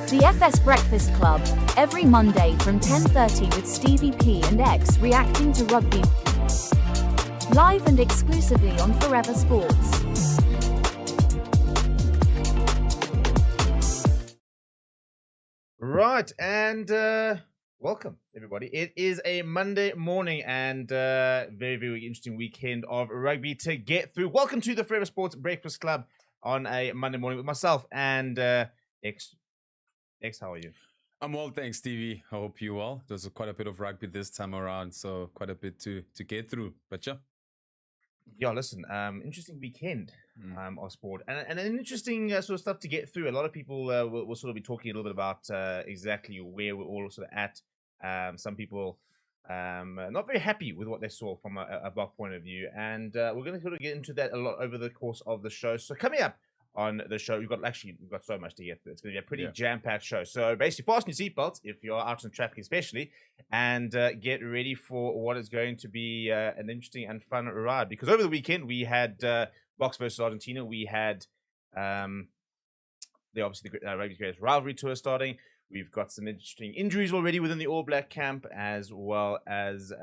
The FS Breakfast Club, every Monday from 10:30 with Stevie P and X reacting to rugby. Live and exclusively on Forever Sports. Right, and welcome everybody. It is a Monday morning and very, very interesting weekend of rugby to get through. Welcome to the Forever Sports Breakfast Club on a Monday morning with myself and X. X, how are you? I'm well, thanks, Stevie. I hope you're well. There's quite a bit of rugby this time around, so quite a bit to get through. But yeah, listen, interesting weekend of sport and an interesting sort of stuff to get through. A lot of people will sort of be talking a little bit about exactly where we're all sort of at. Some people not very happy with what they saw from a Bok point of view, and we're going to sort of get into that a lot over the course of the show. So coming up on the show, we've got so much to get through. It's going to be a pretty jam-packed show. So basically, fasten your seatbelts if you're out in traffic, especially, and get ready for what is going to be an interesting and fun ride. Because over the weekend we had Boks versus Argentina. We had the Rugby's greatest rivalry tour starting. We've got some interesting injuries already within the All Black camp, as well as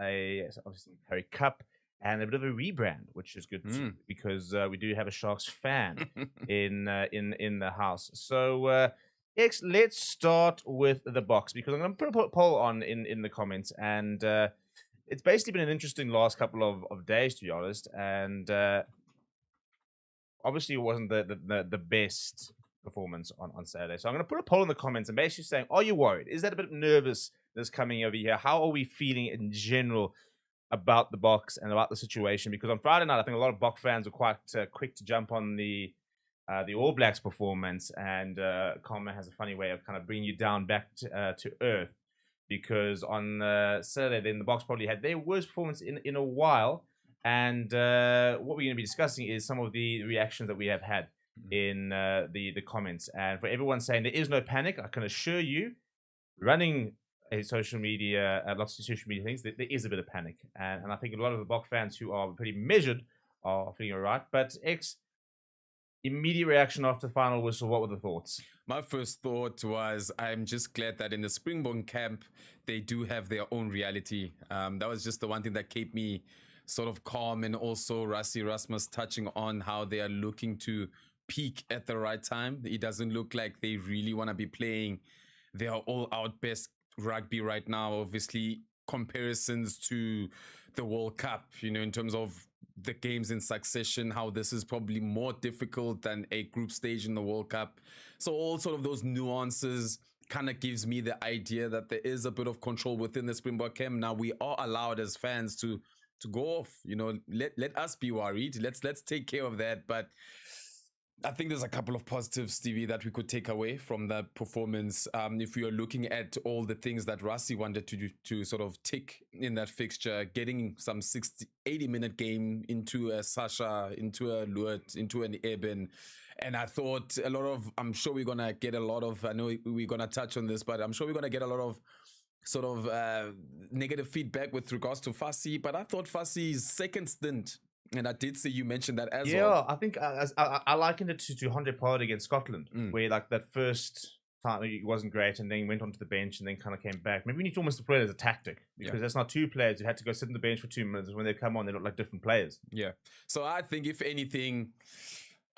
obviously Curry Cup. And a bit of a rebrand, which is good too, because we do have a Sharks fan in the house. So, X, let's start with the Boks, because I'm going to put a poll on in the comments, and it's basically been an interesting last couple of days, to be honest. And obviously, it wasn't the best performance on Saturday. So I'm going to put a poll in the comments and basically saying, are you worried? Is that a bit of nervousness coming over here? How are we feeling in general about the Boks and about the situation? Because on Friday night, I think a lot of Bok fans were quite quick to jump on the All Blacks performance, and karma has a funny way of kind of bringing you down back to earth. Because on Saturday, then the Boks probably had their worst performance in a while, and what we're going to be discussing is some of the reactions that we have had in the comments. And for everyone saying there is no panic, I can assure you, running social media, lots of social media things, there is a bit of panic. And I think a lot of the Bok fans who are pretty measured are feeling all right. But X, immediate reaction after the final whistle, what were the thoughts? my first thought was, I'm just glad that in the Springbok camp, they do have their own reality. That was just the one thing that kept me sort of calm. And also Rassie Rasmus touching on how they are looking to peak at the right time. It doesn't look like they really want to be playing their all-out best rugby right now. Obviously, comparisons to the World Cup, in terms of the games in succession, how this is probably more difficult than a group stage in the World Cup. So all sort of those nuances kind of gives me the idea that there is a bit of control within the Springbok camp. Now we are allowed as fans to go off, let us be worried. Let's take care of that. But I think there's a couple of positives, Stevie, that we could take away from that performance. If we are looking at all the things that Rassie wanted to do to sort of tick in that fixture, getting some 80-minute game into a Sacha, into a Luet, into an Eben. And I thought I'm sure we're going to get a lot of, I know we're going to touch on this, but I'm sure we're going to get a lot of sort of negative feedback with regards to Fassi. But I thought Fassi's second stint, and I did see you mention that as well. Yeah, I think I likened it to 100 Pollard against Scotland, where like that first time it wasn't great, and then went onto the bench and then kind of came back. Maybe we need to almost play it as a tactic, because that's not two players who had to go sit on the bench for 2 minutes. When they come on, they look like different players. Yeah. So I think if anything,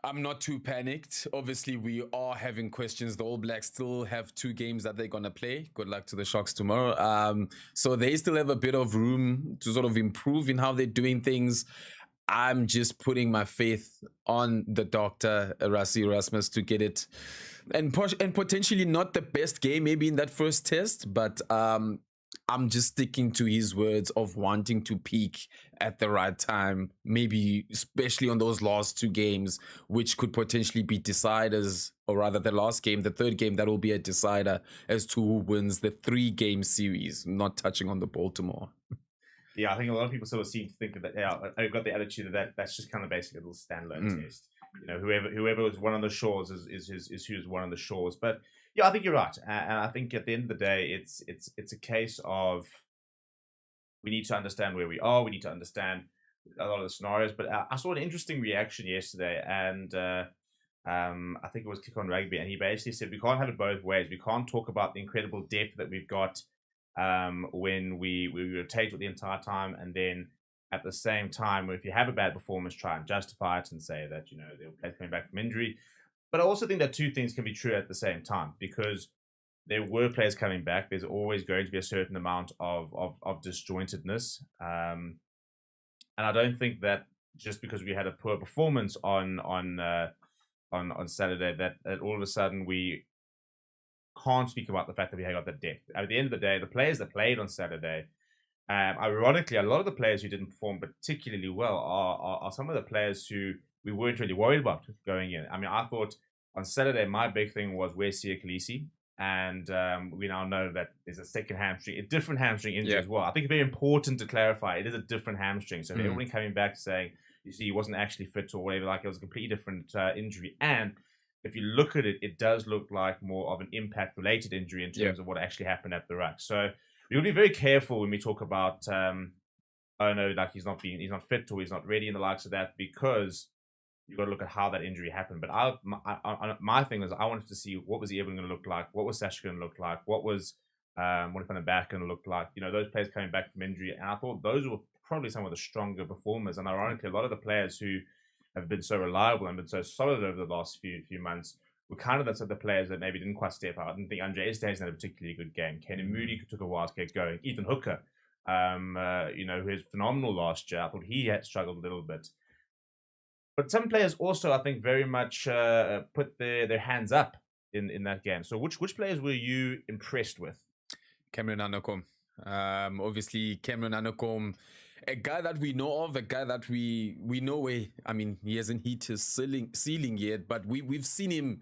I'm not too panicked. Obviously, we are having questions. The All Blacks still have 2 games that they're going to play. Good luck to the Sharks tomorrow. So they still have a bit of room to sort of improve in how they're doing things. I'm just putting my faith on the doctor, Rassie Rasmus, to get it. And potentially not the best game maybe in that first test, but I'm just sticking to his words of wanting to peak at the right time, maybe especially on those last 2 games, which could potentially be deciders, or rather the last game, the third game, that will be a decider as to who wins the 3-game series, not touching on the Baltimore. Yeah, I think a lot of people sort of seem to think that I've got the attitude that's just kind of basically a little standalone test. Whoever was one on the shores is who's one on the shores. But yeah, I think you're right, and I think at the end of the day, it's a case of we need to understand where we are. We need to understand a lot of the scenarios. But I saw an interesting reaction yesterday, and I think it was Kick On Rugby, and he basically said we can't have it both ways. We can't talk about the incredible depth that we've got when we rotate the entire time, and then at the same time, if you have a bad performance, try and justify it and say that they'll play coming back from injury. But I also think that two things can be true at the same time, because there were players coming back. There's always going to be a certain amount of disjointedness, and I don't think that just because we had a poor performance on Saturday that all of a sudden we can't speak about the fact that we got that depth. At the end of the day, the players that played on Saturday, ironically, a lot of the players who didn't perform particularly well are some of the players who we weren't really worried about going in. I mean, I thought on Saturday, my big thing was where's Kolisi? And we now know that there's a second hamstring, a different hamstring injury as well. I think it's very important to clarify it is a different hamstring. So everyone coming back saying, you see, he wasn't actually fit or whatever, like it was a completely different injury. And if you look at it, it does look like more of an impact-related injury in terms of what actually happened at the ruck. So we'll be very careful when we talk about, oh no, like he's not fit or he's not ready and the likes of that, because you've got to look at how that injury happened. But my thing is I wanted to see what was Etzebeth going to look like, what was Sacha going to look like, what was Monday from the back going to look like, those players coming back from injury. And I thought those were probably some of the stronger performers. And ironically, a lot of the players who have been so reliable and been so solid over the last few months were kind of the players that maybe didn't quite step out. I didn't think Etzebeth had a particularly good game. Kenny Moody took a while to get going. Ethan Hooker, who was phenomenal last year. I thought he had struggled a little bit. But some players also, I think, very much put their hands up in that game. So which players were you impressed with? Cameron Anakom. Obviously, Cameron Anakom, a guy that we know of, a guy that we know where, I mean, he hasn't hit his ceiling yet, but we've seen him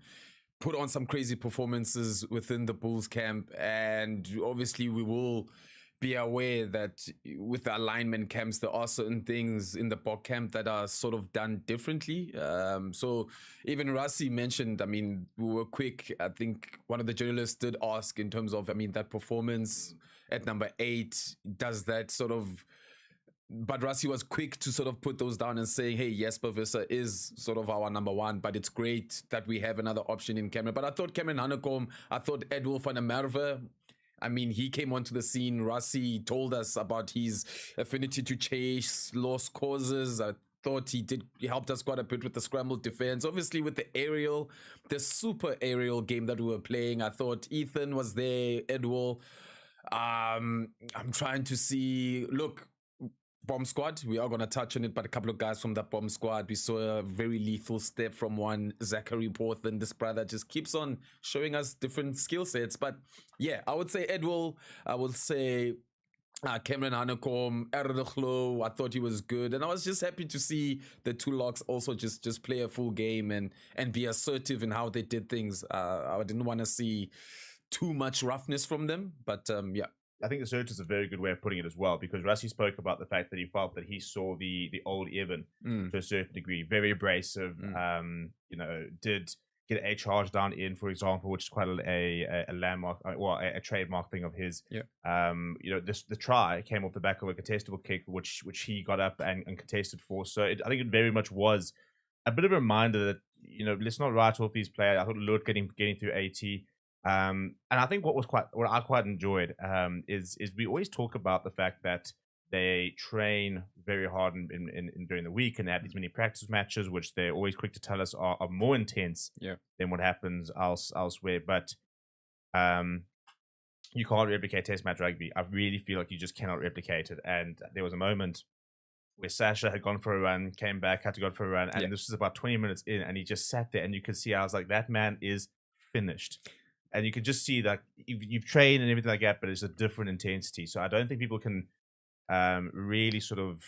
put on some crazy performances within the Bulls camp. And obviously, we will be aware that with the alignment camps, there are certain things in the Boks camp that are sort of done differently. So even Rassie mentioned, I mean, we were quick. I think one of the journalists did ask in terms of, I mean, that performance at number 8, does that sort of... But Rassie was quick to sort of put those down and saying, hey, Jesper Visser is sort of our number 1, but it's great that we have another option in Cameron. But I thought Cameron Hanekom, I thought Edwin van der Merwe, I mean, he came onto the scene. Rassie told us about his affinity to chase lost causes. I thought he helped us quite a bit with the scrambled defense. Obviously, with the super aerial game that we were playing, I thought Ethan was there, Edwin. I'm trying to see, look, bomb squad, we are going to touch on it, but a couple of guys from that bomb squad, we saw a very lethal step from one Zachary Porthen. This brother just keeps on showing us different skill sets. But yeah, I would say Edwin, I would say Cameron Hanekom, Erdoglo, I thought he was good. And I was just happy to see the two locks also just play a full game and be assertive in how they did things. I didn't want to see too much roughness from them, but yeah. I think assertive is a very good way of putting it as well, because Rassie spoke about the fact that he felt that he saw the old Evan to a certain degree, very abrasive, did get a charge down in, for example, which is quite a landmark, well, a trademark thing of his. Yeah. The try came off the back of a contestable kick, which he got up and contested for. So I think it very much was a bit of a reminder that, let's not write off these players. I thought Lord getting through 80. And I think what I quite enjoyed is we always talk about the fact that they train very hard in during the week and have these many practice matches, which they're always quick to tell us are more intense than what happens elsewhere. But you can't replicate test match rugby. I really feel like you just cannot replicate it. And there was a moment where Sacha had gone for a run, came back, had to go for a run, and this was about 20 minutes in, and he just sat there, and you could see, I was like, that man is finished. And you can just see that you've trained and everything like that, but it's a different intensity. So I don't think people can really sort of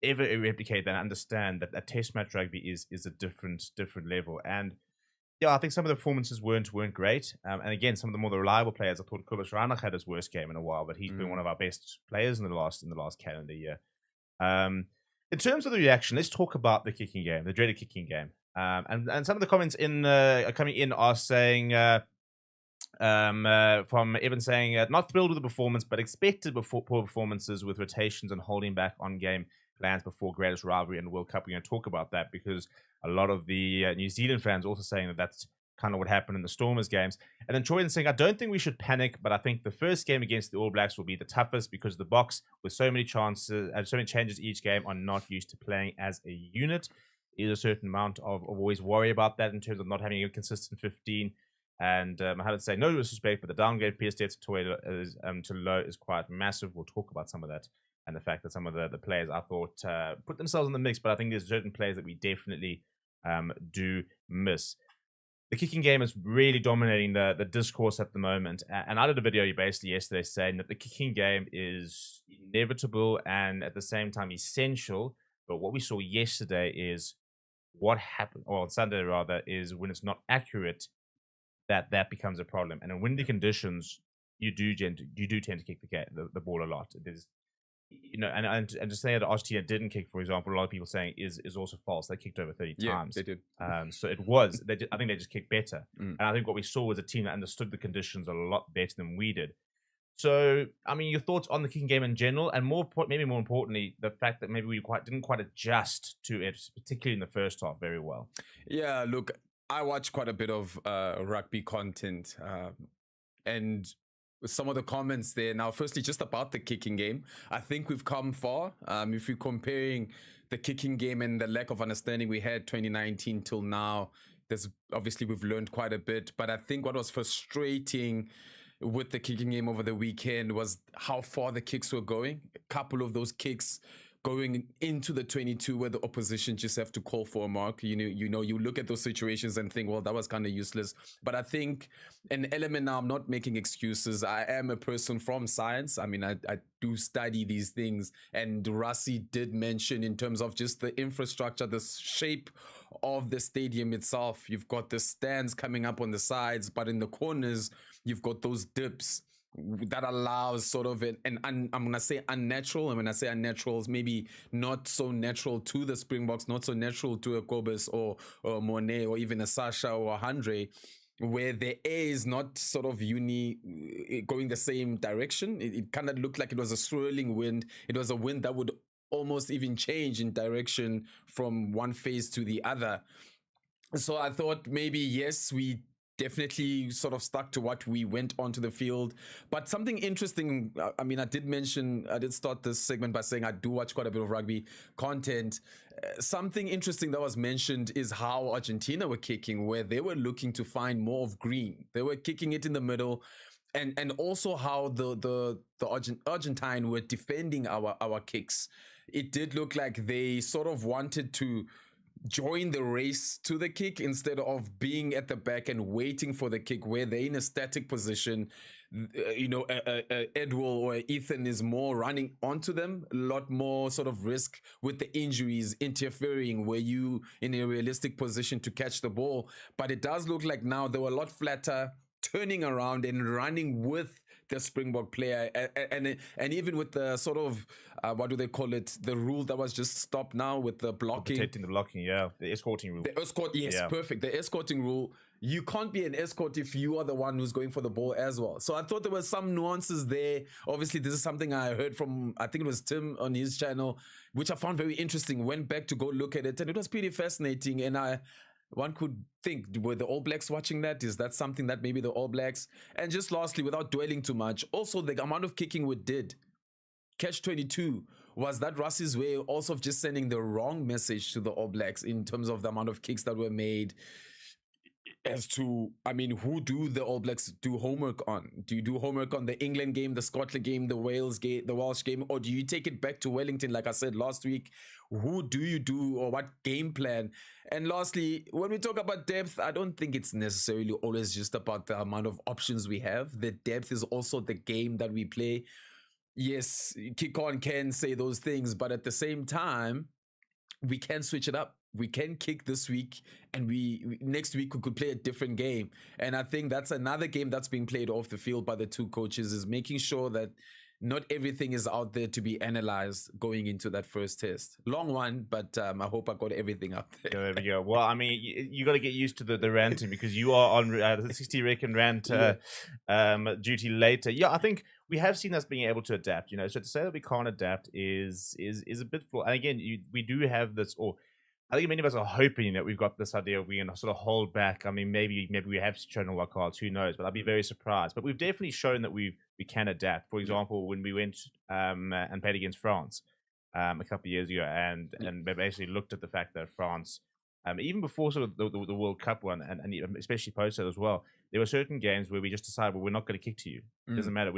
ever replicate that and understand that a test match rugby is a different level. And yeah, I think some of the performances weren't great. And again, some of the more reliable players, I thought Kobus Reinach had his worst game in a while, but he's been one of our best players in the last calendar year. In terms of the reaction, let's talk about the kicking game, the dreaded kicking game. And some of the comments coming in are saying. From Evan saying, not thrilled with the performance, but expected poor performances with rotations and holding back on game lands before greatest rivalry in the World Cup. We're going to talk about that because a lot of the New Zealand fans also saying that that's kind of what happened in the Stormers games. And then Troy saying, I don't think we should panic, but I think the first game against the All Blacks will be the toughest because the Boks, with so many chances and so many changes each game, are not used to playing as a unit. There's a certain amount of always worry about that in terms of not having a consistent 15. And I had to say, no disrespect, but the downgrade PS to low is quite massive. We'll talk about some of that and the fact that some of the players I thought put themselves in the mix, but I think there's certain players that we definitely do miss. The kicking game is really dominating the discourse at the moment. And I did a video basically yesterday saying that the kicking game is inevitable and at the same time essential. But what we saw yesterday is what happened, or on Sunday rather, is when it's not accurate, that becomes a problem. And in windy conditions, you do tend to kick the ball a lot. It is, and to say that Argentina didn't kick, for example, a lot of people saying is also false. They kicked over 30 times. They did. So it was. I think they just kicked better. And I think what we saw was a team that understood the conditions a lot better than we did. So, I mean, your thoughts on the kicking game in general, and maybe more importantly, the fact that maybe we didn't quite adjust to it, particularly in the first half, very well. Yeah, look, I watch quite a bit of rugby content, and some of the comments there. Now, firstly, just about the kicking game, I think we've come far. If you're comparing the kicking game and the lack of understanding we had 2019 till now, there's obviously we've learned quite a bit. But I think what was frustrating with the kicking game over the weekend was how far the kicks were going. A couple of those kicks going into the 22 where the opposition just have to call for a mark. You look at those situations and think, well, that was kind of useless. But I think an element now, I'm not making excuses. I am a person from science. I mean, I do study these things. And Rassie did mention in terms of just the infrastructure, the shape of the stadium itself. You've got the stands coming up on the sides, but in the corners, you've got those dips that allows sort of I'm going to say unnatural. And when I say unnatural, it's maybe not so natural to the Springboks, not so natural to a Kobus or Monet or even a Sacha or a Andre, where the air is not sort of going the same direction. It kind of looked like it was a swirling wind. It was a wind that would almost even change in direction from one phase to the other. So I thought maybe, yes, we definitely sort of stuck to what we went onto the field. But something interesting, I mean, I did start this segment by saying I do watch quite a bit of rugby content. Something interesting that was mentioned is how Argentina were kicking, where they were looking to find more of green. They were kicking it in the middle. And also how the Argentine were defending our kicks. It did look like they sort of wanted to join the race to the kick instead of being at the back and waiting for the kick, where they're in a static position. Edwell or Ethan is more running onto them, a lot more sort of risk with the injuries interfering, where you in a realistic position to catch the ball. But it does look like now they were a lot flatter, turning around and running with the Springbok player, and even with the sort of what do they call it, the rule that was just stopped now with the blocking, protecting the blocking, the escorting rule. The escort, yes, yeah. Perfect. The escorting rule. You can't be an escort if you are the one who's going for the ball as well. So I thought there were some nuances there. Obviously, this is something I heard from, I think it was Tim on his channel, which I found very interesting. Went back to go look at it, and it was pretty fascinating. And one could think, were the All Blacks watching that? Is that something that maybe the All Blacks? And just lastly, without dwelling too much, also the amount of kicking we did, catch 22, was that Rassie's way also of just sending the wrong message to the All Blacks in terms of the amount of kicks that were made? As to, I mean, who do the All Blacks do homework on? Do you do homework on the England game, the Scotland game, the Wales game, the Welsh game, or do you take it back to Wellington, like I said last week? Who do you do, or what game plan? And lastly, when we talk about depth, I don't think it's necessarily always just about the amount of options we have. The depth is also the game that we play. Yes, Kick On can say those things, but at the same time, we can switch it up. We can kick this week, and next week we could play a different game. And I think that's another game that's being played off the field by the two coaches, is making sure that not everything is out there to be analyzed going into that first test. Long one, but I hope I got everything up there. There we go. Well, I mean, you got to get used to the ranting, because you are on the 60 Rec and rant duty later. Yeah, I think we have seen us being able to adapt. So to say that we can't adapt is a bit flawed. And again, we do have this, or I think many of us are hoping that we've got this idea of we're going to sort of hold back. I mean, maybe we have shown all our cards, who knows? But I'd be very surprised. But we've definitely shown that we can adapt. For example, when we went and played against France a couple of years ago, and they basically looked at the fact that France, even before sort of the World Cup one, and especially post that as well, there were certain games where we just decided, well, we're not going to kick to you. It doesn't matter.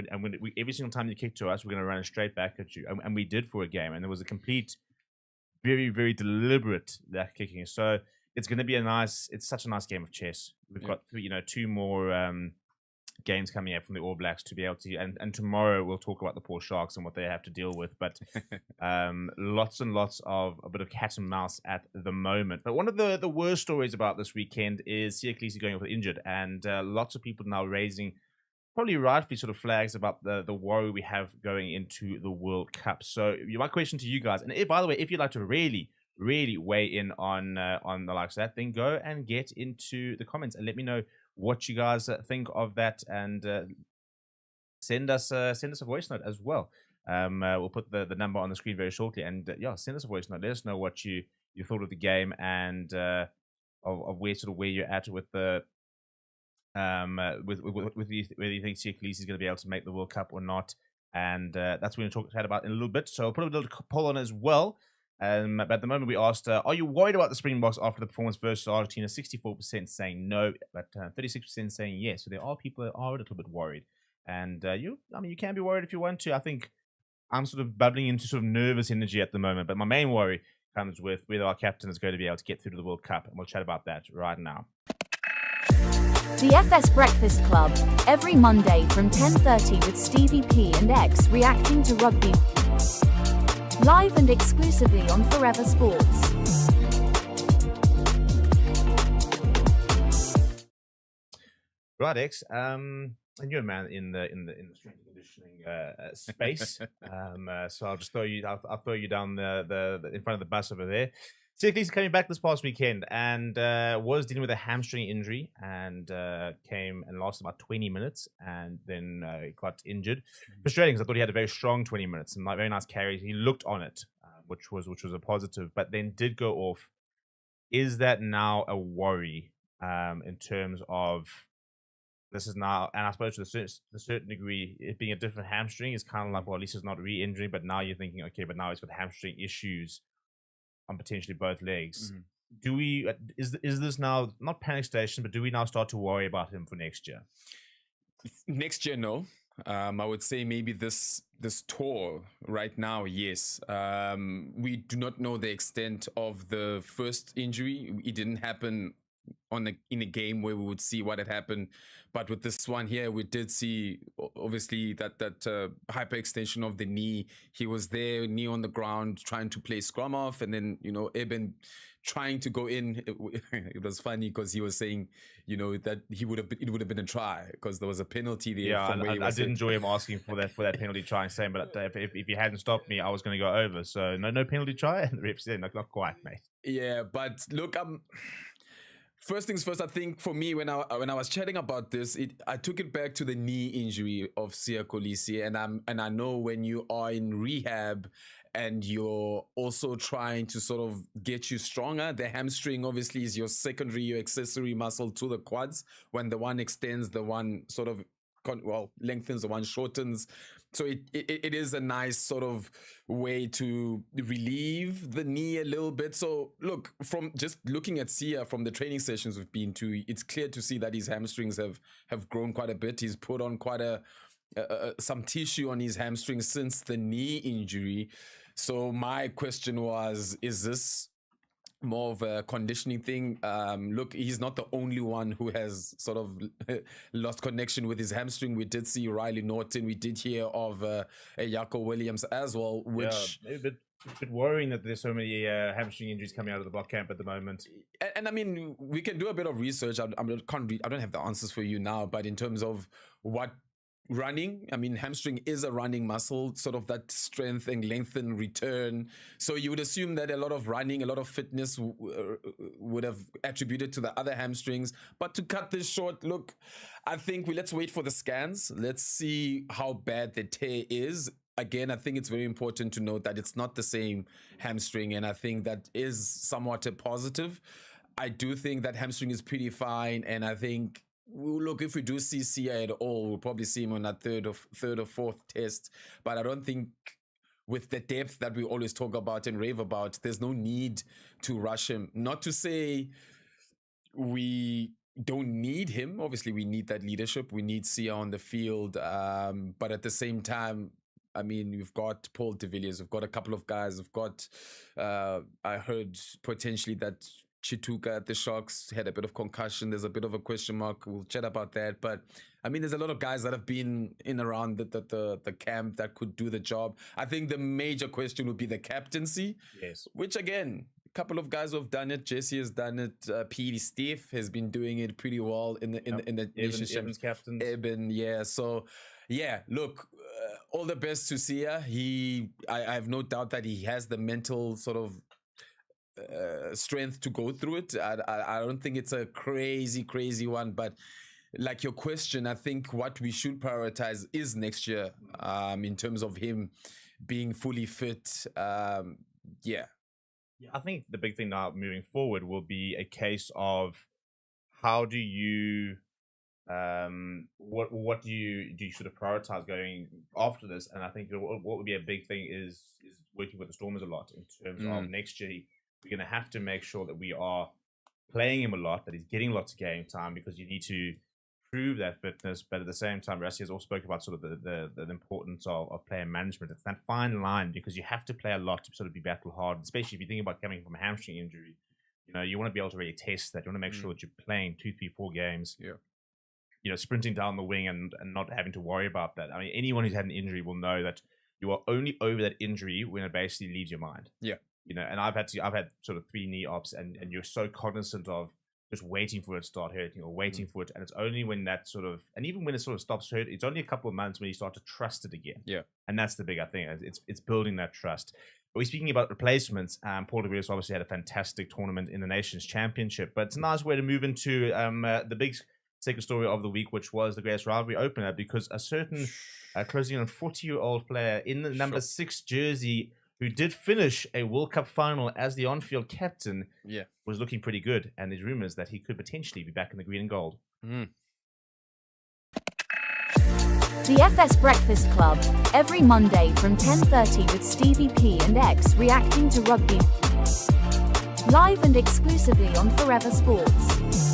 Every single time you kick to us, we're going to run straight back at you. And we did for a game. And there was a complete, very, very deliberate that kicking. So it's going to be it's such a nice game of chess. We've got, two more games coming out from the All Blacks to be able to, and tomorrow we'll talk about the poor Sharks and what they have to deal with. But lots and lots of a bit of cat and mouse at the moment. But one of the worst stories about this weekend is Kolisi going off injured, and lots of people now raising, probably rightfully, sort of flags about the worry we have going into the World Cup. So my question to you guys, and by the way, if you'd like to really weigh in on the likes of that, then go and get into the comments and let me know what you guys think of that, and send us a voice note as well. We'll put the number on the screen very shortly, and send us a voice note. Let us know what you thought of the game, and of where you're at with the whether you think Kolisi is going to be able to make the World Cup or not, and that's what we're going to chat about in a little bit. So I'll put a little poll on as well. But at the moment, we asked, are you worried about the Springboks after the performance versus Argentina? 64% saying no, but 36% saying yes. So there are people that are a little bit worried. And you can be worried if you want to. I think I'm sort of bubbling into sort of nervous energy at the moment. But my main worry comes with whether our captain is going to be able to get through to the World Cup. And we'll chat about that right now. The FS Breakfast Club, every Monday from 10:30 with Stevie P and X reacting to rugby. Live and exclusively on Forever Sports. Right, X. And you're a man in the strength and conditioning space. So I'll just throw you down the in front of the bus over there. Kolisi coming back this past weekend and was dealing with a hamstring injury, and came and lasted about 20 minutes and then got injured. Frustrating, because I thought he had a very strong 20 minutes and very nice carries. He looked on it, which was a positive, but then did go off. Is that now a worry in terms of this is now, and I suppose to a certain degree, it being a different hamstring is kind of like, well, at least it's not re-injuring, but now you're thinking, okay, but now he's got hamstring issues on potentially both legs. Do we is this now not panic station, but do we now start to worry about him for next year? Next year, no. I would say maybe this tour right now, yes. We do not know the extent of the first injury. It didn't happen in a game where we would see what had happened, but with this one here, we did see obviously that hyperextension of the knee. He was there, knee on the ground, trying to play scrum off, and then Eben trying to go in. It was funny because he was saying that it would have been a try because there was a penalty there. Yeah, I did enjoy him asking for that penalty try and saying, but if you hadn't stopped me, I was going to go over. So no penalty try, and the ref said, not quite, mate. Yeah, but look, first things first, I think for me, when I was chatting about this, I took it back to the knee injury of Kolisi, and I know when you are in rehab and you're also trying to sort of get you stronger, the hamstring obviously is your accessory muscle to the quads. When the one extends, the one sort of lengthens, the one shortens. So it is a nice sort of way to relieve the knee a little bit. So look, from just looking at Sia from the training sessions we've been to, it's clear to see that his hamstrings have grown quite a bit. He's put on quite some tissue on his hamstrings since the knee injury. So my question was, is this more of a conditioning thing? Look, he's not the only one who has sort of lost connection with his hamstring. We did see Riley Norton. We did hear of Jaco Williams as well, which a bit worrying that there's so many hamstring injuries coming out of the block camp at the moment. And I mean, we can do a bit of research. I don't have the answers for you now, but in terms of what running, I mean, hamstring is a running muscle, sort of that strength and length and return. So you would assume that a lot of running, a lot of fitness would have attributed to the other hamstrings. But to cut this short, look, I think let's wait for the scans. Let's see how bad the tear is. Again, I think it's very important to note that it's not the same hamstring, and I think that is somewhat a positive. I do think that hamstring is pretty fine, and I think look, if we do see Sia at all, we'll probably see him on that third or fourth test. But I don't think with the depth that we always talk about and rave about, there's no need to rush him. Not to say we don't need him. Obviously, we need that leadership. We need Sia on the field. But at the same time, I mean, we've got Paul de Villiers. We've got a couple of guys. We've got, I heard potentially that Chituka at the Sharks had a bit of concussion. There's a bit of a question mark. We'll chat about that. But I mean, there's a lot of guys that have been in around the camp that could do the job. I think the major question would be the captaincy. Yes. Which again, a couple of guys who have done it. Jesse has done it. Steve has been doing it pretty well in the Evan's captains. Eben, yeah. So yeah, look, all the best to Sia. I have no doubt that he has the mental sort of strength to go through it. I don't think it's a crazy one, but like your question, I think what we should prioritize is next year, in terms of him being fully fit. Yeah, I think the big thing now moving forward will be a case of how do you what do you sort of prioritize going after this? And I think what would be a big thing is working with the Stormers a lot in terms of next year. We're going to have to make sure that we are playing him a lot, that he's getting lots of game time, because you need to prove that fitness. But at the same time, Rassie has also spoke about sort of the importance of player management. It's that fine line, because you have to play a lot to sort of be battle hard, especially if you think about coming from a hamstring injury. You know, you want to be able to really test that. You want to make sure that you're playing 2, 3, 4 games. Yeah. You know, sprinting down the wing and not having to worry about that. I mean, anyone who's had an injury will know that you are only over that injury when it basically leaves your mind. Yeah. You know, and I've had sort of 3 knee ops, and you're so cognizant of just waiting for it to start hurting or waiting for it. And it's only when that sort of, and even when it sort of stops hurting, it's only a couple of months when you start to trust it again. Yeah. And that's the bigger thing. It's building that trust. But we're speaking about replacements. Paul de Villiers obviously had a fantastic tournament in the Nations Championship, but it's a nice way to move into the big second story of the week, which was the greatest rivalry opener, because a certain closing on 40-year-old player in the number 6 jersey, who did finish a World Cup final as the on-field captain, was looking pretty good. And there's rumors that he could potentially be back in the green and gold. The FS Breakfast Club, every Monday from 10:30 with Stevie P and X reacting to rugby. Live and exclusively on Forever Sports.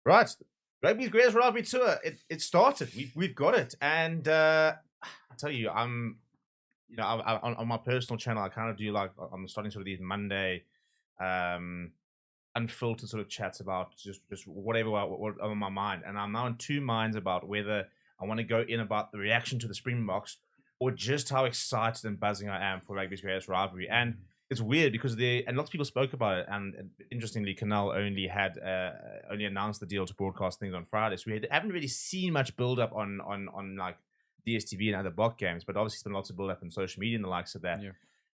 Right. Rugby's greatest rivalry tour. It started. We've got it, and I tell you, I'm on my personal channel, I kind of do like I'm starting sort of these Monday, unfiltered sort of chats about just whatever what on my mind, and I'm now in 2 minds about whether I want to go in about the reaction to the Springboks or just how excited and buzzing I am for Rugby's greatest rivalry. And it's weird because and lots of people spoke about it, and interestingly, Canal only announced the deal to broadcast things on Friday, so we haven't really seen much build up on like DSTV and other Boks games, but obviously it's been lots of build up on social media and the likes of that. Yeah.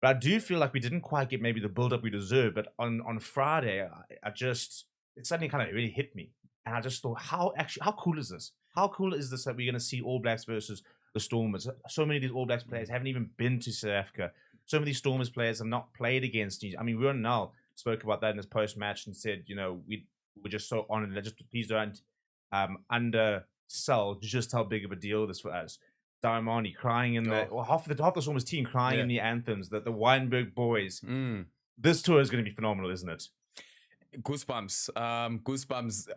But I do feel like we didn't quite get maybe the build up we deserve. But on Friday, it suddenly kind of really hit me, and I just thought, how cool is this? How cool is this that we're going to see All Blacks versus the Stormers? So many of these All Blacks players haven't even been to South Africa. Some of these Stormers players have not played against you. I mean, Ron Null spoke about that in his post-match and said, you know, we're just so honored. Just please don't undersell just how big of a deal this for us. Diamani crying in half the Stormers team crying in the anthems. The Weinberg boys. This tour is going to be phenomenal, isn't it? Goosebumps. Goosebumps.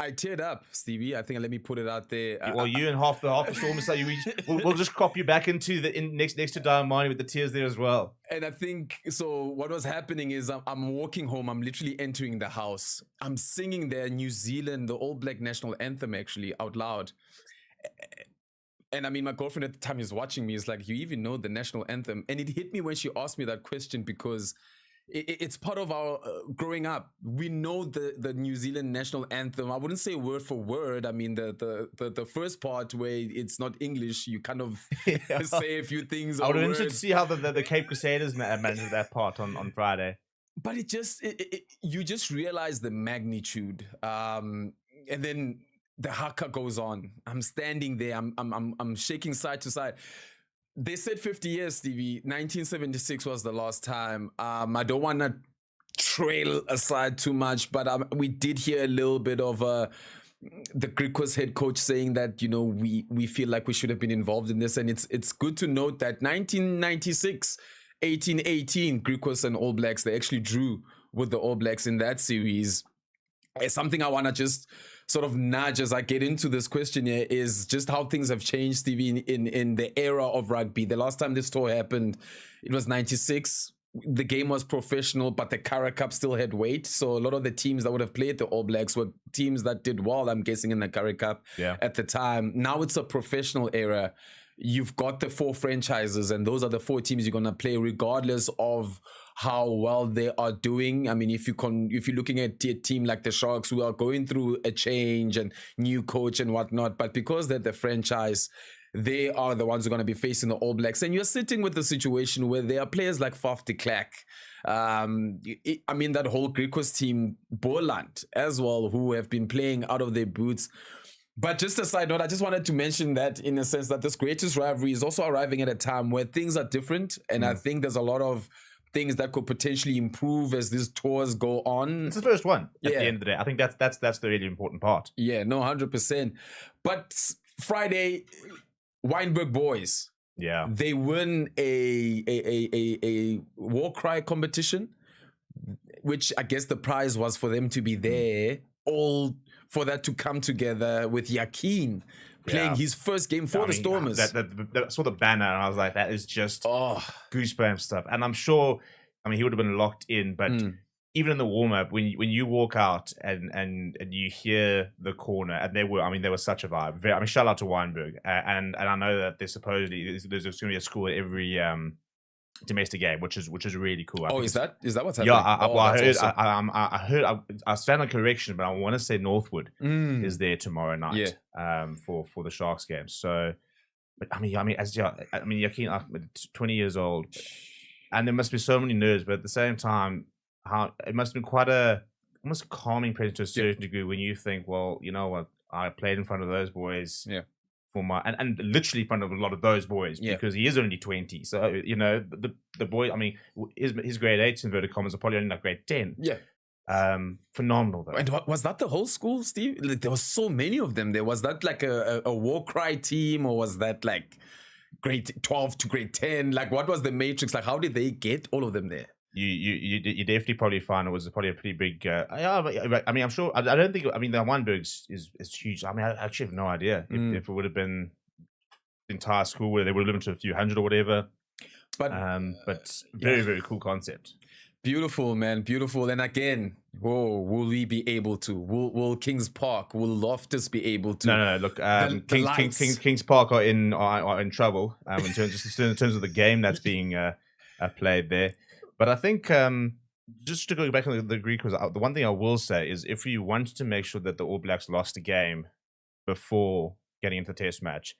I teared up, Stevie. I think let me put it out there. Well, you and half the Stormers, we'll just crop you back into next to Diamani with the tears there as well. And I think so. What was happening is I'm walking home. I'm literally entering the house. I'm singing the New Zealand, the All Black national anthem, actually out loud. And I mean, my girlfriend at the time is watching me. Is like, you even know the national anthem? And it hit me when she asked me that question, because it's part of our growing up. We know the New Zealand national anthem. I wouldn't say word for word. I mean, the first part where it's not English, you kind of say a few things. I would be interested to see how the Cape Crusaders managed that part on Friday. But you just realize the magnitude, and then the haka goes on. I'm standing there. I'm shaking side to side. They said 50 years, Stevie. 1976 was the last time. I don't want to trail aside too much, but we did hear a little bit of the Griquas head coach saying that, you know, we feel like we should have been involved in this, and it's good to note that 1996, 1818, Griquas and All Blacks, they actually drew with the All Blacks in that series. It's something I want to just sort of nudge as I get into this question here is just how things have changed, Stevie, in the era of rugby. The last time this tour happened, it was 96. The game was professional, but the Cara Cup still had weight. So a lot of the teams that would have played the All Blacks were teams that did well, I'm guessing, in the Cara Cup at the time. Now it's a professional era. You've got the 4 franchises, and those are the 4 teams you're going to play regardless of how well they are doing. I mean, if you're looking at a team like the Sharks, who are going through a change and new coach and whatnot, but because they're the franchise, they are the ones who are going to be facing the All Blacks. And you're sitting with the situation where there are players like Faf de Klerk. I mean, that whole Griquas team, Boland as well, who have been playing out of their boots. But just a side note, I just wanted to mention that in a sense that this greatest rivalry is also arriving at a time where things are different. And I think there's a lot of things that could potentially improve as these tours go on. It's the first one at the end of the day. I think that's the really important part. Yeah, no, 100%. But Friday, Wynberg boys, they win a war cry competition, which I guess the prize was for them to be there, all for that to come together with Yakin playing his first game for the Stormers. I saw the banner and I was like, that is just goosebumps stuff. And I'm sure, I mean, he would have been locked in, but even in the warm-up, when you walk out and you hear the corner, and they were such a vibe. Shout out to Wynberg. And I know that there's going to be a school at every domestic game, which is really cool. Is that what's happening? Yeah, I heard. I stand on correction, but I want to say Northwood is there tomorrow night. For the Sharks game. So, but Yakin, 20 years old, and there must be so many nerves, but at the same time, it must have been quite almost calming presence to a certain degree when you think, well, you know what, I played in front of those boys. And literally in front of a lot of those boys because he is only 20. So, you know, the boy, I mean, his grade 8s inverted commas are probably only like grade 10. Phenomenal though. And was that the whole school, Steve? Like, there was so many of them there. Was that like a war cry team, or was that like grade 12 to grade 10? Like, what was the matrix? Like, how did they get all of them there? You definitely probably find it was probably a pretty big. I mean, I'm sure. I don't think. I mean, the Wynbergs is huge. I mean, I actually have no idea if it would have been the entire school where they would have limited to a few hundred or whatever. But very very cool concept. Beautiful, man, beautiful. And again, will we be able to? Will Kings Park? Will Loftus be able to? No. Look, Kings Park are in trouble in terms of the game that's being played there. But I think just to go back on the Greek, the one thing I will say is if you wanted to make sure that the All Blacks lost a game before getting into the Test match,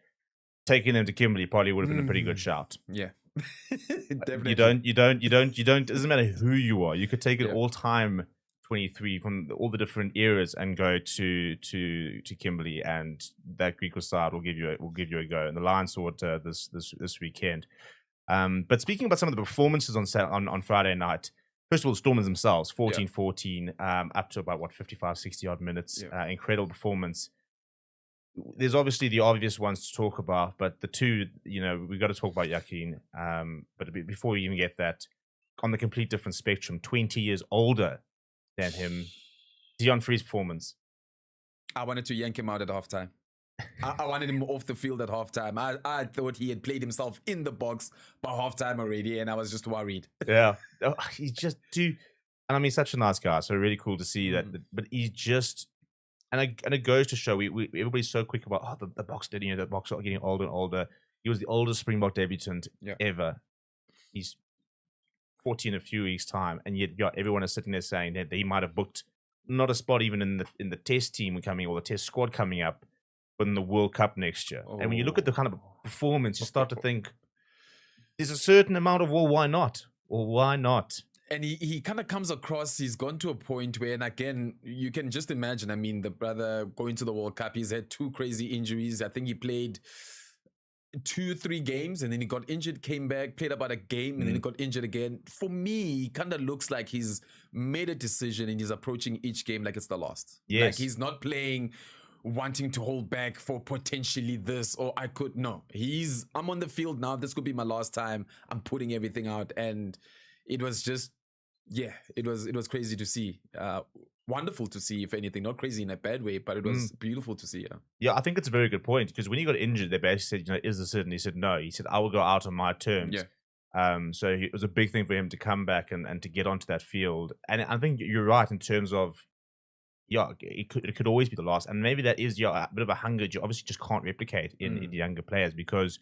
taking them to Kimberley probably would have been a pretty good shout. Yeah, definitely. You don't. It doesn't matter who you are. You could take an all-time 23 from all the different eras and go to Kimberley, and that Greek side will give you a go. And the Lions saw it this weekend. But speaking about some of the performances on Friday night, first of all, the Stormers themselves, 14-14, up to about 55, 60 odd minutes. Incredible performance. There's obviously the obvious ones to talk about, but the two, you know, we've got to talk about Yakin. But before we even get that, on the complete different spectrum, 20 years older than him, Deon Free's performance. I wanted to yank him out at halftime. I wanted him off the field at halftime. I thought he had played himself in the box by halftime already, and I was just worried. Yeah, he's just and I mean, such a nice guy. So really cool to see that. But he's just, and it goes to show we everybody's so quick about the Boks did, you know, the Boks are getting older and older. He was the oldest Springbok debutant ever. He's 14 in a few weeks' time, and yet everyone is sitting there saying that he might have booked not a spot even in the Test team coming, or the Test squad coming up, but in the World Cup next year. And when you look at the kind of performance, you start to think there's a certain amount of, well, why not? Or why not? And he kind of comes across, he's gone to a point where, and again, you can just imagine, I mean, the brother going to the World Cup, he's had 2 crazy injuries. I think he played 2-3 games and then he got injured, came back, played about a game, and then he got injured again. For me, he kind of looks like he's made a decision and he's approaching each game like it's the last. Yes. Like he's not playing wanting to hold back for potentially this, or I could, no. I'm on the field now, this could be my last time. I'm putting everything out. And it was just, yeah, it was crazy to see. Wonderful to see, if anything. Not crazy in a bad way, but it was beautiful to see. Yeah, I think it's a very good point, because when he got injured, they basically said, is this it? And he said no. He said, I will go out on my terms. Yeah. So it was a big thing for him to come back and to get onto that field. And I think you're right in terms of, yeah, it could always be the last. And maybe that is a bit of a hunger you obviously just can't replicate in the younger players, because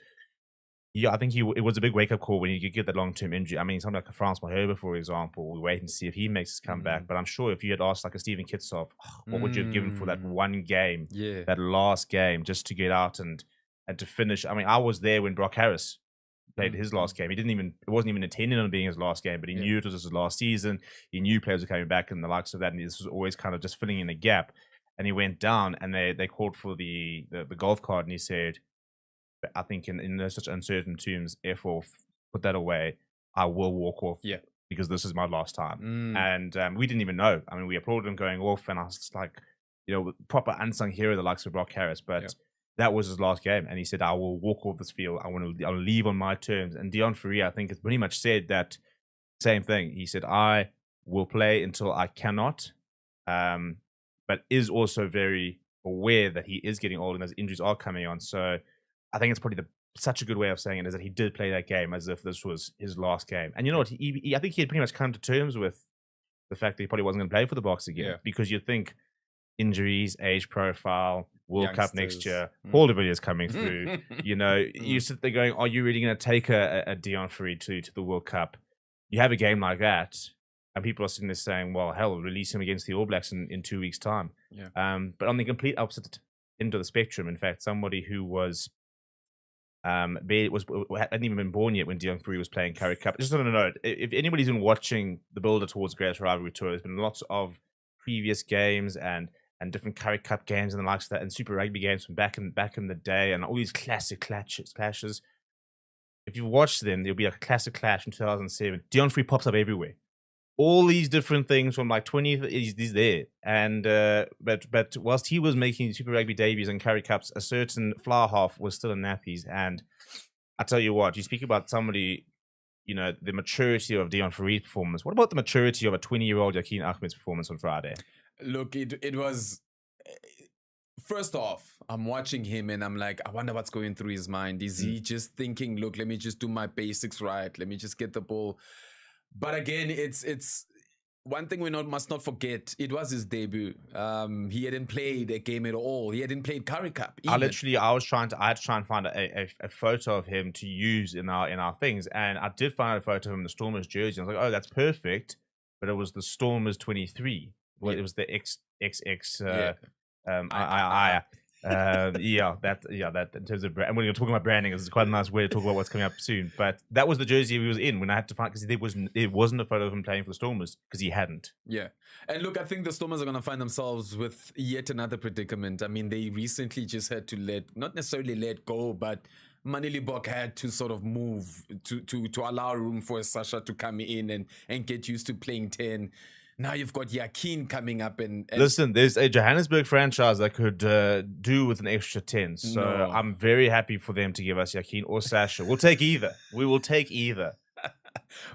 yeah, I think it was a big wake-up call when you could get that long-term injury. I mean, something like a Frans Malherbe, for example, we wait and see if he makes his comeback. But I'm sure if you had asked like a Steven Kitshoff, what would you have given for that one game, that last game, just to get out and to finish? I mean, I was there when Brock Harris played his last game. It wasn't even intended on being his last game, but he knew it was his last season. He knew players were coming back and the likes of that, and this was always kind of just filling in a gap. And he went down, and they called for the golf card, and he said, I think in such uncertain terms, F-off, put that away. I will walk off because this is my last time. And we didn't even know. I mean, we applauded him going off, and I was just like, proper unsung hero, the likes of Brock Harris. But that was his last game, and he said, I will walk off this field. I'll leave on my terms. And Deon Fourie, I think, has pretty much said that same thing. He said, I will play until I cannot, but is also very aware that he is getting old and those injuries are coming on. So I think it's probably such a good way of saying it, is that he did play that game as if this was his last game. And you know what? I think he had pretty much come to terms with the fact that he probably wasn't going to play for the Boks again, because you'd think injuries, age profile, World Cup next year, Paul de Villiers coming through. You sit there going, are you really going to take a Deon Fourie to the World Cup? You have a game like that, and people are sitting there saying, well, hell, release him against the All Blacks in 2 weeks' time. But on the complete opposite end of the spectrum, in fact, somebody who was hadn't even been born yet when Deon Fourie was playing Currie Cup. Just on a note, if anybody's been watching the builder towards Great Rivalry Tour, there's been lots of previous games and different Currie Cup games and the likes of that, and Super Rugby games from back in the day, and all these classic clashes. If you watch them, there'll be a classic clash from 2007. Deon Fourie pops up everywhere. All these different things from like 20, he's there. And but whilst he was making Super Rugby debuts and Currie Cups, a certain flower half was still in nappies. And I tell you what, you speak about somebody, the maturity of Deon Fourie's performance. What about the maturity of a 20-year-old Yakin Ahmed's performance on Friday? Look, it was, first off, I'm watching him and I'm like, I wonder what's going through his mind. Is he just thinking, look, let me just do my basics right. Let me just get the ball. But again, it's one thing we must not forget. It was his debut. He hadn't played a game at all. He hadn't played Currie Cup. I had to try and find a photo of him to use in our things, and I did find a photo of him in the Stormers jersey. I was like, oh, that's perfect. But it was the Stormers 23. Well, it was the XX. That in terms of brand. And when you're talking about branding, it's quite a nice way to talk about what's coming up soon. But that was the jersey he was in when I had to find, because it wasn't a photo of him playing for the Stormers, because he hadn't. Yeah. And look, I think the Stormers are going to find themselves with yet another predicament. I mean, they recently just had to not necessarily let go, but Manilibok had to sort of move to allow room for Sacha to come in and get used to playing 10. Now you've got Yakin coming up and listen, there's a Johannesburg franchise that could do with an extra 10. So I'm very happy for them to give us Yakin or Sacha. We'll take either. We will take either.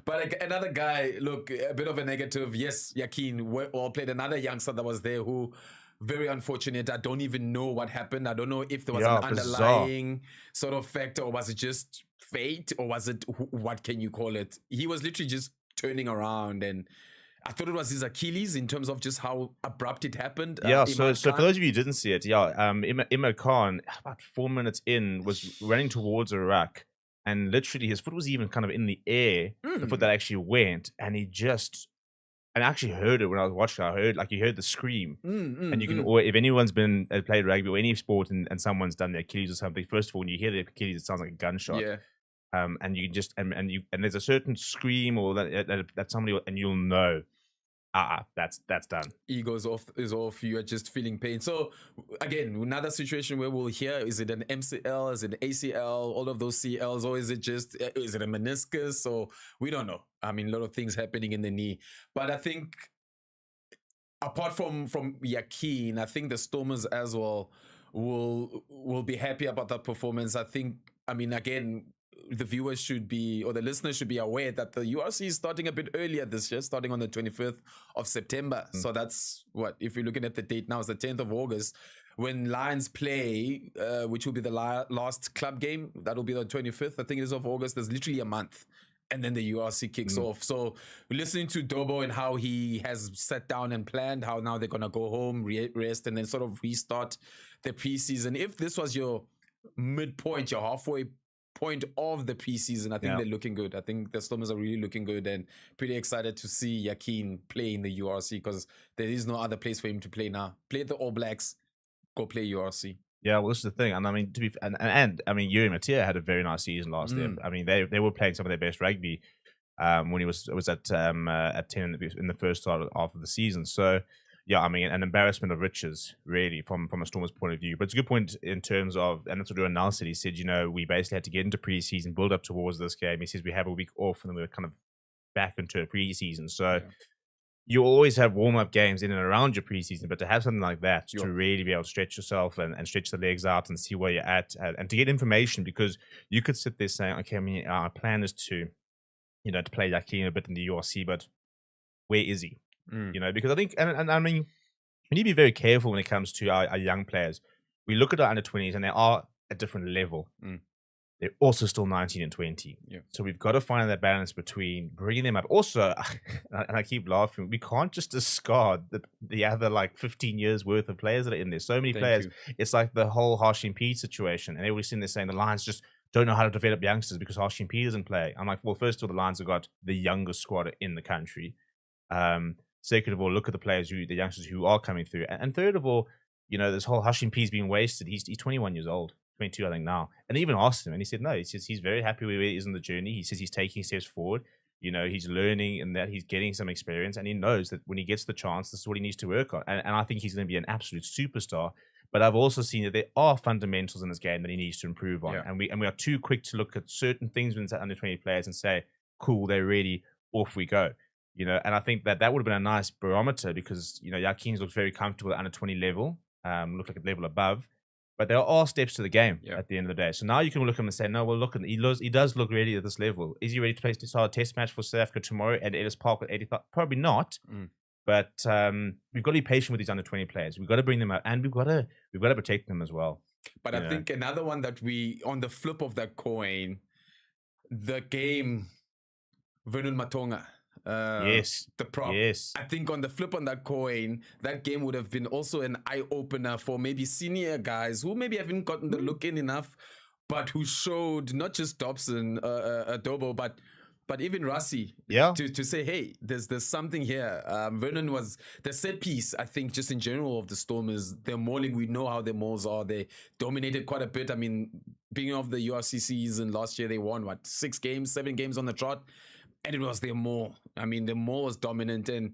But another guy, look, a bit of a negative. Yes, Yakin well played. Another youngster that was there who, very unfortunate. I don't even know what happened. I don't know if there was an underlying sort of factor, or was it just fate, or was it, what can you call it? He was literally just turning around, and I thought it was his Achilles in terms of just how abrupt it happened. So for those of you who didn't see it, Imad Khan, about 4 minutes in, was running towards a ruck, and literally his foot was even kind of in the air, the foot that actually went, and he just, and I actually heard it when I was watching. I heard, you heard the scream. And you can, or if anyone's played rugby or any sport and someone's done their Achilles or something, first of all, when you hear the Achilles, it sounds like a gunshot. Yeah. and you just and there's a certain scream or that somebody, and you'll know, that's done. Ego is off. You are just feeling pain. So again, another situation where we'll hear: is it an MCL? Is it an ACL? All of those CLs, or is it a meniscus? Or we don't know. I mean, a lot of things happening in the knee. But I think, apart from Yakin, I think the Stormers as well will be happy about that performance. I mean, again, the viewers should be, or the listeners should be aware that the URC is starting a bit earlier this year, starting on the 25th of September. So that's what, if you're looking at the date now, it's the 10th of August. When Lions play, which will be the last club game, that'll be the 25th, I think it is, of August. There's literally a month. And then the URC kicks off. So listening to Dobo and how he has sat down and planned how now they're going to go home, rest, and then sort of restart the preseason. If this was your midpoint, your halfway point of the preseason, I think they're looking good. I think the Stormers are really looking good, and pretty excited to see Yakin play in the URC, because there is no other place for him to play now. Play at the All Blacks, go play URC. Yeah, well, this is the thing, and I mean, I mean, Yuri Matia had a very nice season last year. I mean, they were playing some of their best rugby when he was at 10 in the first half of the season. So, yeah, I mean, an embarrassment of riches, really, from a Stormers point of view. But it's a good point in terms of, and that's what Duran Nel said. He said, we basically had to get into preseason, build up towards this game. He says we have a week off, and then we're kind of back into a preseason. So. You always have warm-up games in and around your preseason, but to have something like that, to really be able to stretch yourself and stretch the legs out and see where you're at, and to get information, because you could sit there saying, okay, I mean, our plan is to play Yakin a bit in the URC, but where is he? Because I think, and I mean, we need to be very careful when it comes to our young players. We look at our under-20s, and they are a different level. They're also still 19 and 20. So we've got to find that balance between bringing them up. Also, and I keep laughing, we can't just discard the other 15 years worth of players that are in there. So many players. It's like the whole Hashim P situation. And everybody's sitting there saying the Lions just don't know how to develop youngsters because Hashim P doesn't play. I'm like, well, first of all, the Lions have got the youngest squad in the country. Second of all, look at the youngsters who are coming through. And third of all, this whole Hashim P's being wasted. He's 21 years old. 22, I think, now. And they even asked him, and he said no. He says he's very happy where he is in the journey. He says he's taking steps forward. He's learning, and that he's getting some experience, and he knows that when he gets the chance, this is what he needs to work on. And I think he's going to be an absolute superstar. But I've also seen that there are fundamentals in this game that he needs to improve on. And we are too quick to look at certain things when it's under 20 players and say, cool, they're ready, off we go. And I think that would have been a nice barometer, because Yakin's looked very comfortable at under 20 level, looked like a level above. But there are steps to the game at the end of the day. So now you can look at him and say, no, well, look, he does look ready at this level. Is he ready to play a test match for South Africa tomorrow at Ellis Park with 85? Probably not. But we've got to be patient with these under 20 players. We've got to bring them out, and we've got to protect them as well. But I think another one that on the flip of that coin, the game, Vernon Matonga. The prop. Yes. I think on the flip on that coin, that game would have been also an eye-opener for maybe senior guys who maybe haven't gotten the look in enough, but who showed not just Dobson, Adobo, but even Rassie, to say, hey, there's something here. Vernon was the set piece, I think, just in general of the Stormers. Their mauling, we know how their mauls are. They dominated quite a bit. I mean, beginning of the URC season last year, they won, 7 games on the trot. And it was their maul. I mean, the maul was dominant. And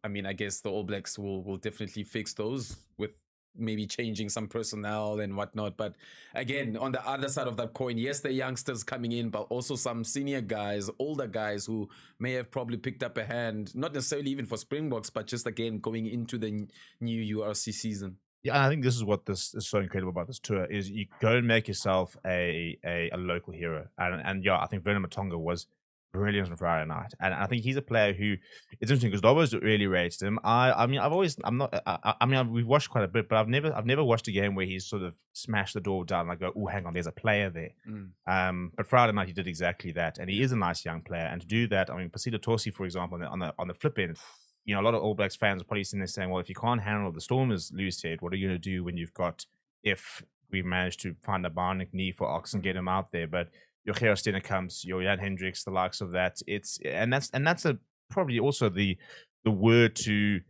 I mean, I guess the All Blacks will definitely fix those with maybe changing some personnel and whatnot. But again, on the other side of that coin, yes, the youngsters coming in, but also some senior guys, older guys who may have probably picked up a hand, not necessarily even for Springboks, but just again, going into the new URC season. Yeah, and I think this is what this is so incredible about this tour, is you go and make yourself a local hero. And I think Vernon Matonga was brilliant on Friday night, and I think he's a player who, it's interesting because Dobbo's really rates him. We've watched quite a bit, but I've never watched a game where he's sort of smashed the door down and go, oh, hang on, there's a player there. But Friday night he did exactly that, and he is a nice young player. And to do that, I mean, Pasita Tosi, for example, on the flip end, a lot of All Blacks fans are probably sitting there saying, well, if you can't handle the Stormers' loose head, what are you going to do when you've got, if we manage to find a bionic knee for Ox and get him out there? But your Gerard Stennekamps, your Jan Hendricks, the likes of that. That's probably also the word to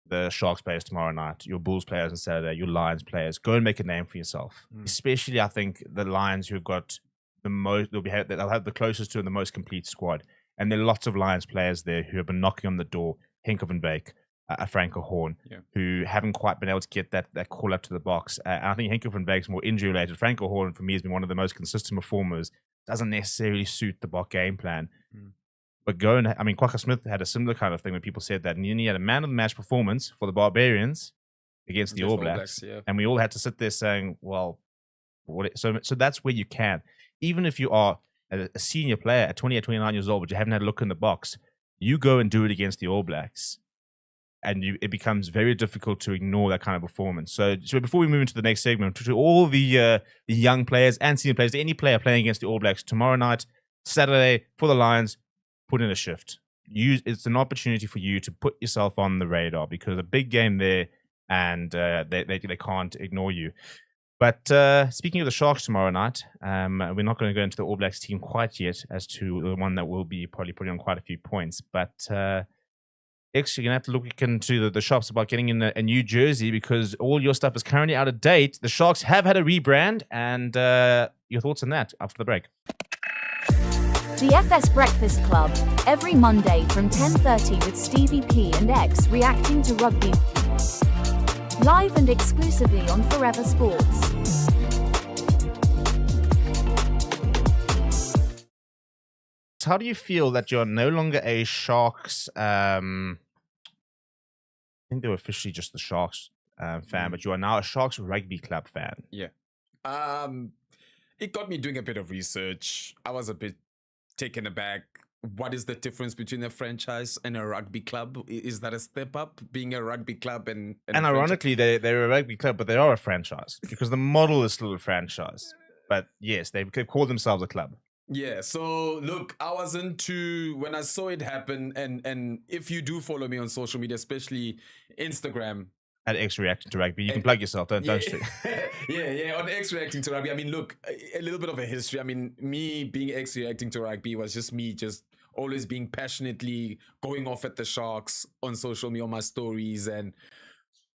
the Sharks players tomorrow night, your Bulls players on Saturday, your Lions players. Go and make a name for yourself. Especially, I think, the Lions who've got the most. They'll have the closest to and the most complete squad, and there are lots of Lions players there who have been knocking on the door. Henk van Beek, Franco Horn, who haven't quite been able to get that call up to the box. And I think Henk van Beek's more injury related. Franco Horn, for me, has been one of the most consistent performers. Doesn't necessarily suit the Bok game plan. But Kwaka Smith had a similar kind of thing when people said that. And he had a man of the match performance for the Barbarians against the All Blacks. And we all had to sit there saying, well, so that's where you can. Even if you are a senior player at 28, 29 years old, but you haven't had a look in the box, you go and do it against the All Blacks. And it becomes very difficult to ignore that kind of performance. So before we move into the next segment, to all the young players and senior players, any player playing against the All Blacks tomorrow night, Saturday, for the Lions, put in a shift. It's an opportunity for you to put yourself on the radar because a big game there, and they can't ignore you. But speaking of the Sharks tomorrow night, we're not going to go into the All Blacks team quite yet as to the one that will be probably putting on quite a few points. But X, you're going to have to look into the shops about getting in a new jersey because all your stuff is currently out of date. The Sharks have had a rebrand, and your thoughts on that after the break. The FS Breakfast Club, every Monday from 10:30 with Stevie P and X reacting to rugby. Live and exclusively on Forever Sports. How do you feel that you're no longer a Sharks? I think they were officially just the Sharks fan, but you are now a Sharks rugby club fan. Yeah. It got me doing a bit of research. I was a bit taken aback. What is the difference between a franchise and a rugby club? Is that a step up, being a rugby club and ironically, they're a rugby club, but they are a franchise because the model is still a franchise. But yes, they've called themselves a club. Yeah, so look, I wasn't too when I saw it happen, and if you do follow me on social media, especially Instagram at XReactingtoRugby, you can plug yourself, don't you? yeah, on XReactingtoRugby. I mean, look, a little bit of a history. I mean, me being XReactingtoRugby was just me always being passionately going off at the Sharks on social media, on my stories, and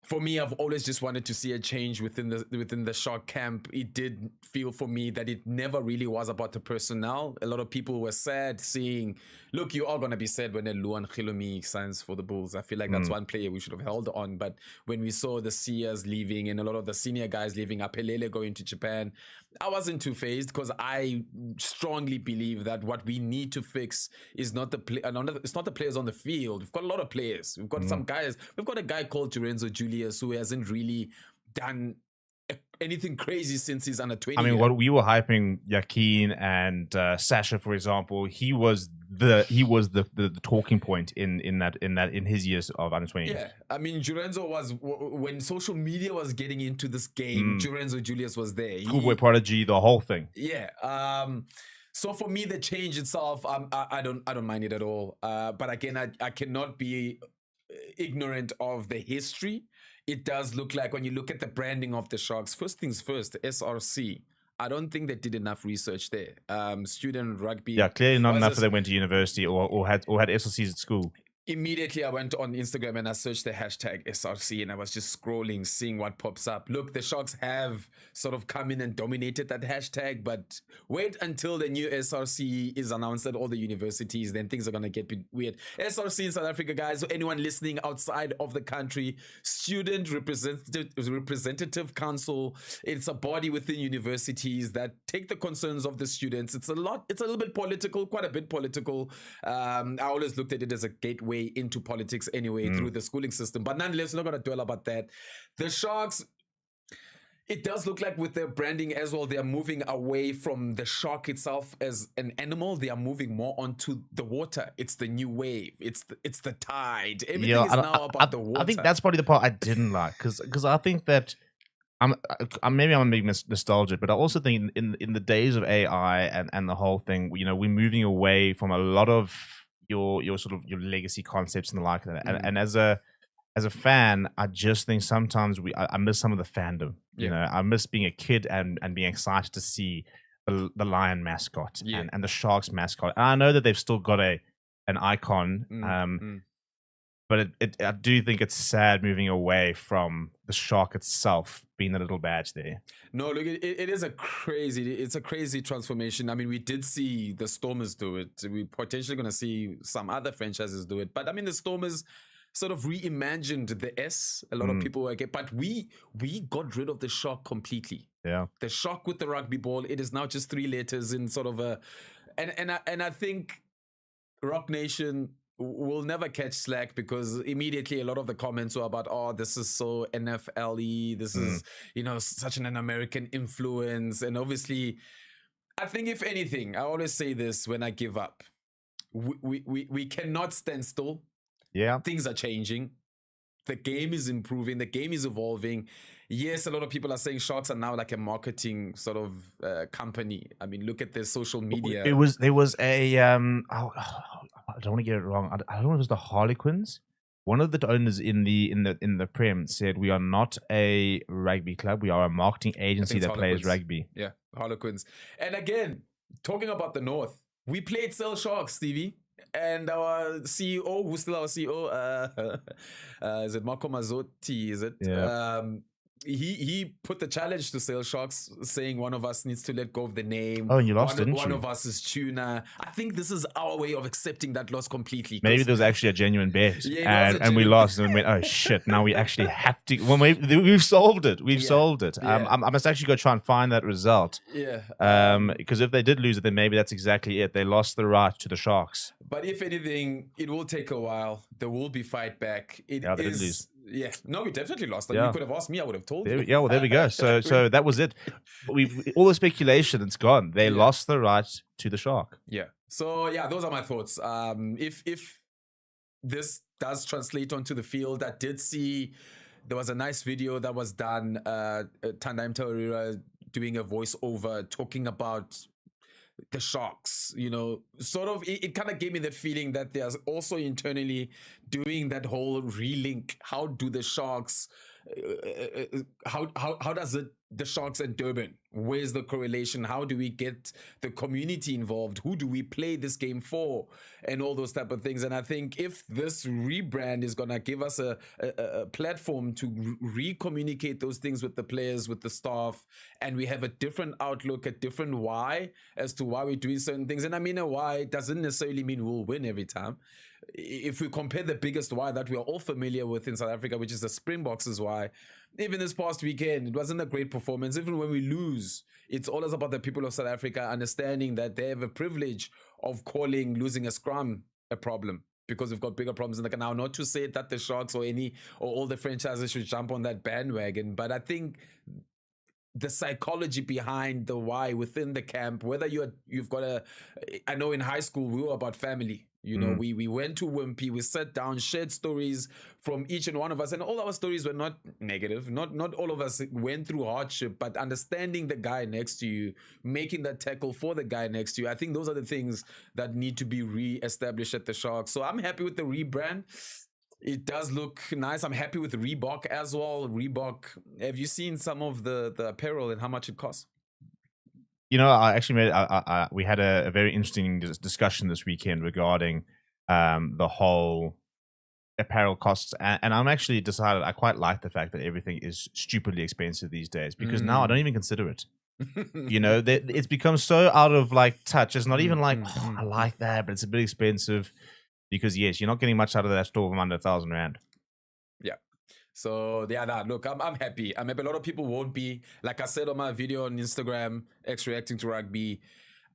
for me, I've always just wanted to see a change within the Shark camp. It did feel for me that it never really was about the personnel. A lot of people were sad seeing, look, you are going to be sad when Luan Khilumi signs for the Bulls. I feel like that's one player we should have held on. But when we saw the Seers leaving and a lot of the senior guys leaving, Apelele going to Japan, I wasn't too fazed because I strongly believe that what we need to fix is not it's not the players on the field. We've got a lot of players. We've got some guys. We've got a guy called Lorenzo Julius who hasn't really done anything crazy since he's under 20. I mean, what we were hyping Yakin and Sacha, for example, he was the talking point in his years of under 20. Yeah, I mean, Lorenzo was when social media was getting into this game. Lorenzo Julius was there. Schoolboy prodigy, the whole thing. Yeah. So for me, the change itself, I don't mind it at all. But again, I cannot be ignorant of the history. It does look like when you look at the branding of the Sharks, first things first, SRC. I don't think they did enough research there. Student rugby. Yeah, clearly not enough if they went to university or had SLCs at school. Immediately, I went on Instagram and I searched the hashtag SRC and I was just scrolling, seeing what pops up. Look, the Sharks have sort of come in and dominated that hashtag, but wait until the new SRC is announced at all the universities, then things are going to get a bit weird. SRC in South Africa, guys, so anyone listening outside of the country, Student Representative Council, it's a body within universities that take the concerns of the students. It's a little bit political, quite a bit political. I always looked at it as a gateway into politics anyway through the schooling system, but nonetheless, we're not going to dwell about that. The Sharks, it does look like with their branding as well, they are moving away from the shark itself as an animal. They are moving more onto the water. It's the new wave. It's the tide. Everything is now about the water. I think that's probably the part I didn't like because I think that maybe I'm being nostalgic, but I also think in the days of AI and the whole thing, we're moving away from a lot of your sort of your legacy concepts and the like of that. And as a fan, I just think sometimes I miss some of the fandom. You know, I miss being a kid and being excited to see the lion mascot and the Sharks mascot. And I know that they've still got an icon, but I do think it's sad moving away from the shark itself being the little badge there. No, look, it is it's a crazy transformation. I mean, we did see the Stormers do it. We're potentially going to see some other franchises do it. But I mean, the Stormers sort of reimagined the S. A lot of people were but we got rid of the shark completely. Yeah. The shark with the rugby ball, it is now just 3 letters in sort of a, and I think Rock Nation will never catch slack because immediately a lot of the comments were about, oh, this is so NFL-y, this is, such an American influence. And obviously, I think if anything, I always say this when I give up, we cannot stand still. Yeah. Things are changing. The game is improving. The game is evolving. Yes, a lot of people are saying Sharks are now like a marketing sort of company. I mean, look at their social media. There was a I don't want to get it wrong. I don't know if it was the Harlequins. One of the owners in the Prem said, "We are not a rugby club. We are a marketing agency that plays rugby." Yeah, Harlequins. And again, talking about the North, we played Cell Sharks, Stevie. And our CEO, who's still our CEO, is it Marco Mazzotti? Is it? Yeah. He put the challenge to Sale Sharks, saying one of us needs to let go of the name. Oh, and you lost, didn't you? One of us is tuna. I think this is our way of accepting that loss completely. Maybe there was actually a genuine bet, and we lost, and we went, oh shit! Now we actually have to. Well, we've solved it. We've solved it. Yeah. I must actually go try and find that result. Yeah. Because if they did lose it, then maybe that's exactly it. They lost the right to the Sharks. But if anything, it will take a while. There will be fight back. They did lose. Yeah, no, we definitely lost. Yeah. You could have asked me; I would have told you. Yeah, well, there we go. So that was it. All the speculation, it's gone. They lost the right to the shark. Yeah. So yeah, those are my thoughts. If this does translate onto the field, I did see there was a nice video that was done. Tandem Taurira doing a voiceover talking about the Sharks, sort of, it kind of gave me that feeling that they're also internally doing that whole relink. How do the Sharks, how does the Sharks and Durban, where's the correlation? How do we get the community involved? Who do we play this game for? And all those type of things. And I think if this rebrand is going to give us a platform to re-communicate those things with the players, with the staff, and we have a different outlook, a different why as to why we're doing certain things. And I mean, a why doesn't necessarily mean we'll win every time. If we compare the biggest why that we are all familiar with in South Africa, which is the Springboks' why, even this past weekend, it wasn't a great performance. Even when we lose, it's always about the people of South Africa understanding that they have a privilege of calling losing a scrum a problem, because we've got bigger problems in the canal. Not to say that the Sharks or all the franchises should jump on that bandwagon, but I think the psychology behind the why within the camp, whether you've got I know in high school we were about family. We went to Wimpy, we sat down, shared stories from each and one of us, and all our stories were not negative. Not all of us went through hardship, but understanding the guy next to you, making that tackle for the guy next to you. I think those are the things that need to be re-established at the Sharks. So I'm happy with the rebrand. It does look nice. I'm happy with Reebok as well. Reebok, have you seen some of the apparel and how much it costs? I actually we had a very interesting discussion this weekend regarding the whole apparel costs, and I'm actually decided I quite like the fact that everything is stupidly expensive these days, because now I don't even consider it. It's become so out of touch. It's not even I like that, but it's a bit expensive, because yes, you're not getting much out of that store from under 1,000 rand. Yeah. So look, I'm happy. I'm happy. A lot of people won't be. Like I said on my video on Instagram, XReactingtoRugby,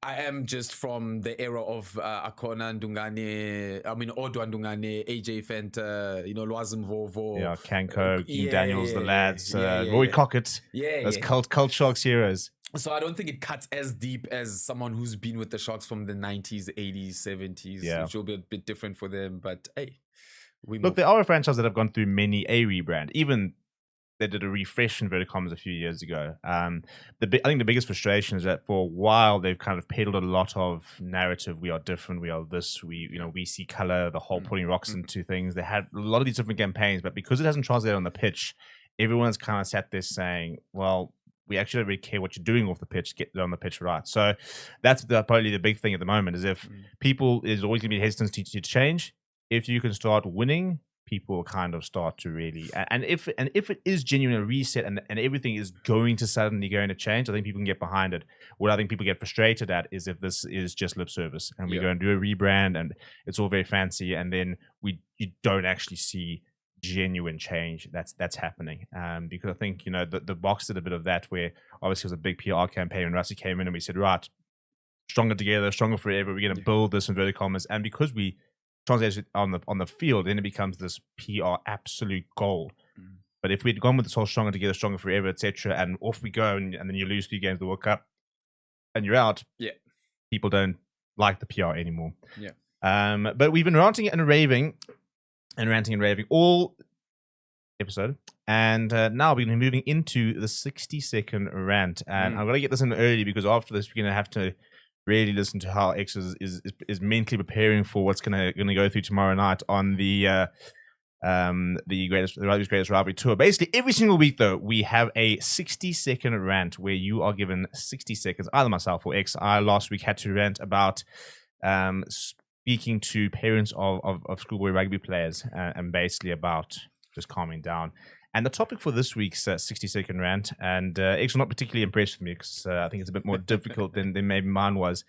I am just from the era of Akona Ndungane, Odwa Ndungane, AJ Fenter, Lwazim Vovo. Yeah, Kanko, King Daniels, the lads, Roy Cockett. Those cult Sharks heroes. So I don't think it cuts as deep as someone who's been with the Sharks from the 90s, 80s, 70s, which will be a bit different for them. But hey, look, there are a franchise that have gone through many a rebrand. Even they did a refresh in Verticomms a few years ago. I think the biggest frustration is that for a while they've kind of peddled a lot of narrative. We are different. We are this. We see color. The whole putting rocks into things. They had a lot of these different campaigns, but because it hasn't translated on the pitch, everyone's kind of sat there saying, well, we actually don't really care what you're doing off the pitch, get it on the pitch right. So that's probably the big thing at the moment, is if people is always going to be hesitant to change. If you can start winning, people kind of start to really, and if it is genuine a reset and everything is going to change, I think people can get behind it. What I think people get frustrated at is if this is just lip service and we go and do a rebrand and it's all very fancy, and then you don't actually see genuine change that's happening. Because I think, you know, the Boks did a bit of that, where obviously it was a big PR campaign when Rassie came in and we said, right, stronger together, stronger forever, we're going to build this inverted commas, and because we translate it on the field, then it becomes this PR absolute gold. But if we'd gone with this whole stronger together, stronger forever, etc., and off we go, and then you lose 3 games of the World Cup and you're out, people don't like the PR anymore. But we've been ranting and raving all episode, and now we're going to be moving into the 60-second rant, and I'm going to get this in early because after this we're going to have to really listen to how X is mentally preparing for what's going to go through tomorrow night on the Rugby's Greatest Rivalry Tour. Basically, every single week, though, we have a 60-second rant where you are given 60 seconds, either myself or X. I last week had to rant about speaking to parents of schoolboy rugby players and basically about just calming down. And the topic for this week's 60-second rant, and X was not particularly impressed with me because I think it's a bit more difficult than maybe mine was.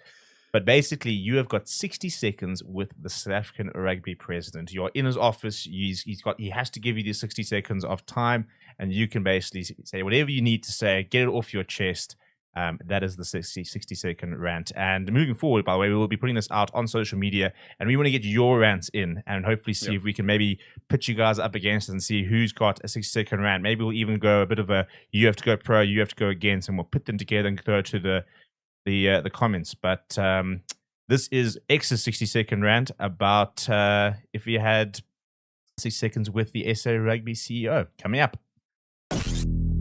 But basically, you have got 60 seconds with the South African rugby president. You're in his office. He has to give you these 60 seconds of time, and you can basically say whatever you need to say, get it off your chest. That is the 60-second rant. And moving forward, by the way, we will be putting this out on social media, and we want to get your rants in and hopefully see if we can maybe pitch you guys up against it and see who's got a 60-second rant. Maybe we'll even go a bit of a you have to go pro, you have to go against, and we'll put them together and throw it to the comments. But this is X's 60-second rant about if he had 60 seconds with the SA Rugby CEO. Coming up.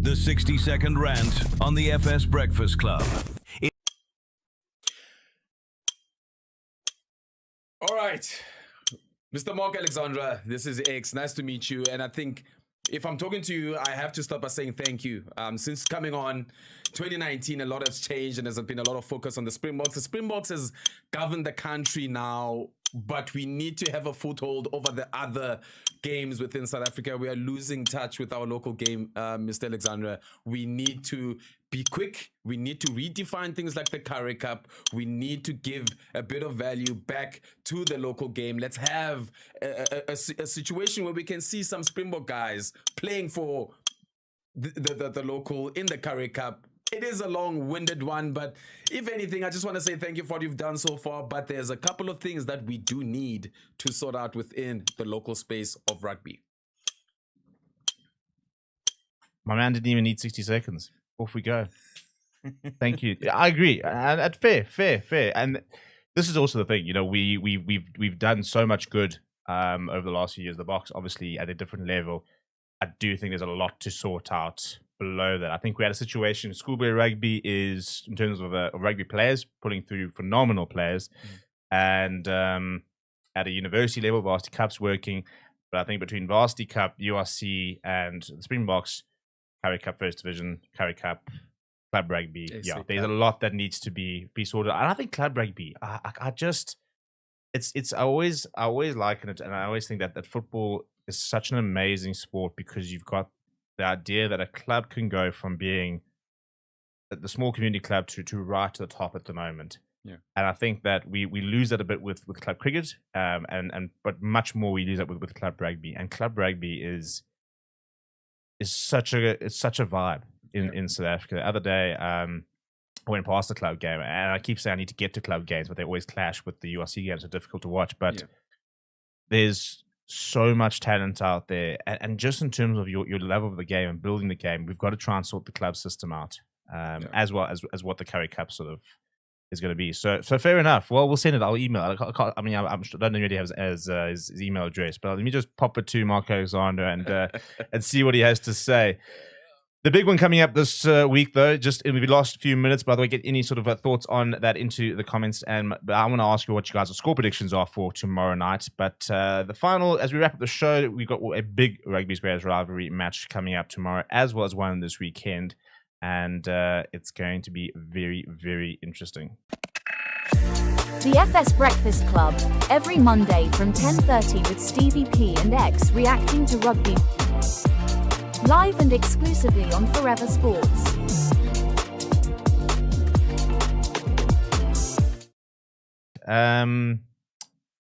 The 60-second rant on the FS Breakfast Club. All right, Mr. Mark Alexandra, this is X. Nice to meet you. And I think if I'm talking to you, I have to start by saying thank you. Since coming on 2019, a lot has changed and there's been a lot of focus on the Springboks. The Springboks has governed the country now, but we need to have a foothold over the other games within South Africa. We are losing touch with our local game, Mr. Alexandra. We need to be quick. We need to redefine things like the Currie Cup. We need to give a bit of value back to the local game. Let's have a situation where we can see some Springbok guys playing for the local in the Currie Cup. It is a long-winded one, but if anything, I just want to say thank you for what you've done so far, but there's a couple of things that we do need to sort out within the local space of rugby. My man didn't even need 60 seconds. Off we go. Thank you. I agree. And fair. And this is also the thing, you know, we've done so much good over the last few years. The Boks, obviously, at a different level. I do think there's a lot to sort out below that. I think we had a situation, schoolboy rugby is, in terms of rugby players, putting through phenomenal players. And at a university level, Varsity Cup's working. But I think between Varsity Cup, URC, and the Springboks, Currie Cup First Division, Currie Cup, Club Rugby, there's a lot that needs to be sorted. And I think Club Rugby, I just, I always liken it, and I always think that football is such an amazing sport because you've got the idea that a club can go from being the small community club to right to the top at the moment. Yeah. And I think that we lose that a bit with club cricket, but much more we lose that with club rugby. And club rugby is such a vibe in South Africa. The other day, I went past the club game, and I keep saying I need to get to club games, but they always clash with the URC games. They're difficult to watch, but there's so much talent out there, and just in terms of your level of the game and building the game, we've got to try and sort the club system out, as well as what the Currie Cup sort of is going to be. So fair enough. Well, we'll send it. I'll email. I don't really have his email address, but let me just pop it to Mark Alexander and see what he has to say. The big one coming up this week, though, just in the last few minutes, by the way, get any sort of thoughts on that into the comments. And I want to ask you what you guys' score predictions are for tomorrow night. But the final, as we wrap up the show, we've got a big Rugby's Greatest Rivalry match coming up tomorrow, as well as one this weekend. And it's going to be very, very interesting. The FS Breakfast Club, every Monday from 10:30 with Stevie P and X reacting to rugby. Live and exclusively on Forever Sports.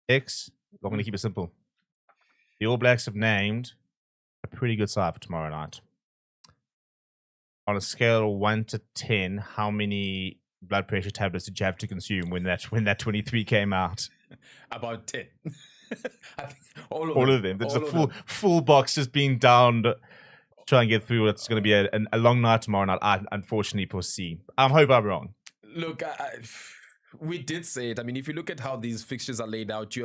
X, I'm going to keep it simple. The All Blacks have named a pretty good side for tomorrow night. On a scale of 1 to 10, how many blood pressure tablets did you have to consume when that 23 came out? About 10. I think all of them. There's a full box just being downed. Try and get through. It's going to be a long night tomorrow night. I unfortunately foresee. I hope I'm wrong. Look, we did say it. I mean, if you look at how these fixtures are laid out,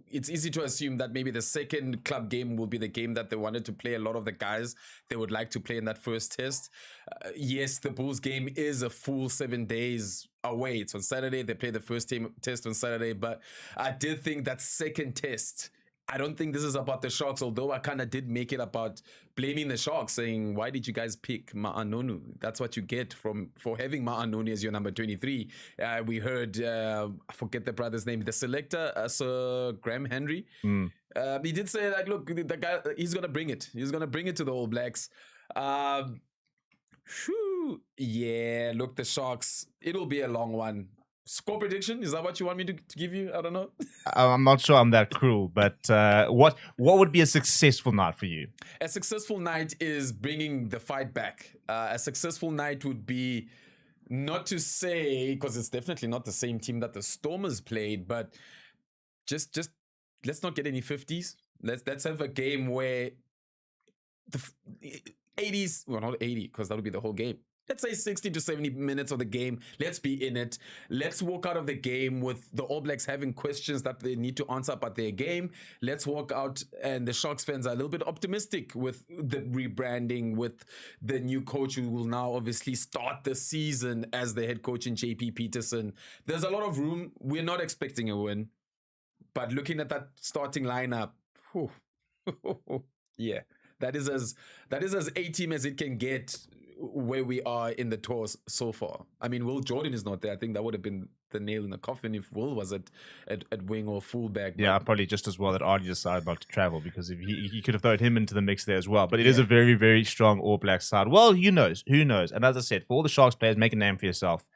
it's easy to assume that maybe the second club game will be the game that they wanted to play. A lot of the guys they would like to play in that first test. Yes, the Bulls game is a full 7 days away. It's on Saturday. They play the first test on Saturday. But I did think that second test, I don't think this is about the Sharks, although I kind of did make it about blaming the Sharks, saying, why did you guys pick Ma'anonu? That's what you get for having Ma'anonu as your number 23. We heard, I forget the brother's name, the selector, Sir Graham Henry. He did say, like, look, the guy, he's going to bring it. He's going to bring it to the All Blacks. Yeah, look, the Sharks, it'll be a long one. Score prediction? Is that what you want me to give you? I don't know. I'm not sure I'm that cruel, but what would be a successful night for you? A successful night is bringing the fight back. A successful night would be, not to say, because it's definitely not the same team that the Stormers played, but just let's not get any 50s. Let's have a game where the 80s, well, not 80, because that would be the whole game. Let's say 60 to 70 minutes of the game. Let's be in it. Let's walk out of the game with the All Blacks having questions that they need to answer about their game. Let's walk out and the Sharks fans are a little bit optimistic with the rebranding, with the new coach who will now obviously start the season as the head coach in JP Peterson. There's a lot of room. We're not expecting a win. But looking at that starting lineup, yeah, that is as A-team as it can get where we are in the tours so far. I mean, Will Jordan is not there. I think that would have been the nail in the coffin if Will was at wing or fullback. Yeah, probably just as well that Arnie decided not to travel, because if he could have thrown him into the mix there as well. But it is a very, very strong All Black side. Well, who knows? Who knows? And as I said, for all the Sharks players, make a name for yourself.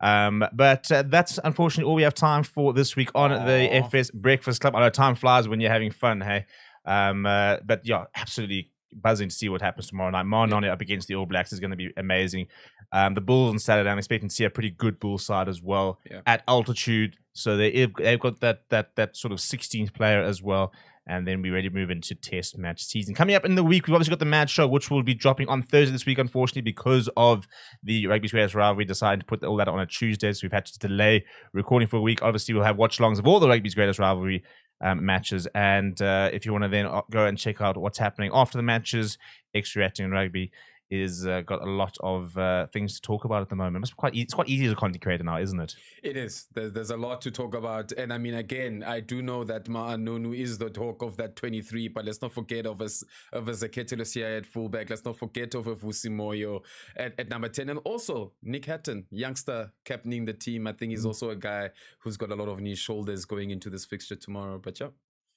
But that's unfortunately all we have time for this week on the FS Breakfast Club. I know time flies when you're having fun, hey? But yeah, absolutely buzzing to see what happens tomorrow night. Ma'anonu up against the All Blacks is going to be amazing. The Bulls on Saturday, I'm expecting to see a pretty good Bulls side as well at altitude. So they've got that sort of 16th player as well. And then we're ready to move into test match season. Coming up in the week, we've obviously got the Mad Show, which will be dropping on Thursday this week, unfortunately, because of the Rugby's Greatest Rivalry. Decided to put all that on a Tuesday, so we've had to delay recording for a week. Obviously, we'll have watch-alongs of all the Rugby's Greatest Rivalry matches. And if you want to then go and check out what's happening after the matches, XReacting Rugby is got a lot of things to talk about at the moment. It's quite easy as a content creator now, isn't it? It is. There's a lot to talk about. And I mean, again, I do know that Ma'anonu is the talk of that 23, but let's not forget of Zakete Lucia at fullback. Let's not forget of Vusi Moyo at number 10. And also Nick Hatton, youngster captaining the team. I think he's also a guy who's got a lot on his shoulders going into this fixture tomorrow. But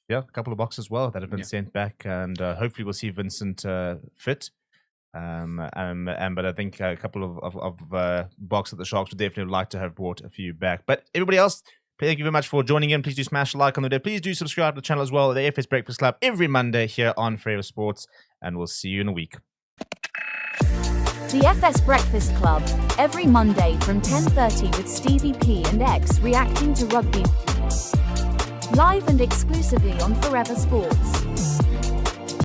yeah, a couple of Boks as well that have been sent back. And hopefully we'll see Vincent fit. But I think a couple of Boks that the Sharks would definitely like to have brought a few back. But everybody else, thank you very much for joining in. Please do smash a like on the video. Please do subscribe to the channel as well. The FS Breakfast Club every Monday here on Forever Sports, and we'll see you in a week. The FS Breakfast Club, every Monday from 10:30 with Stevie P and X reacting to rugby. Live and exclusively on Forever Sports.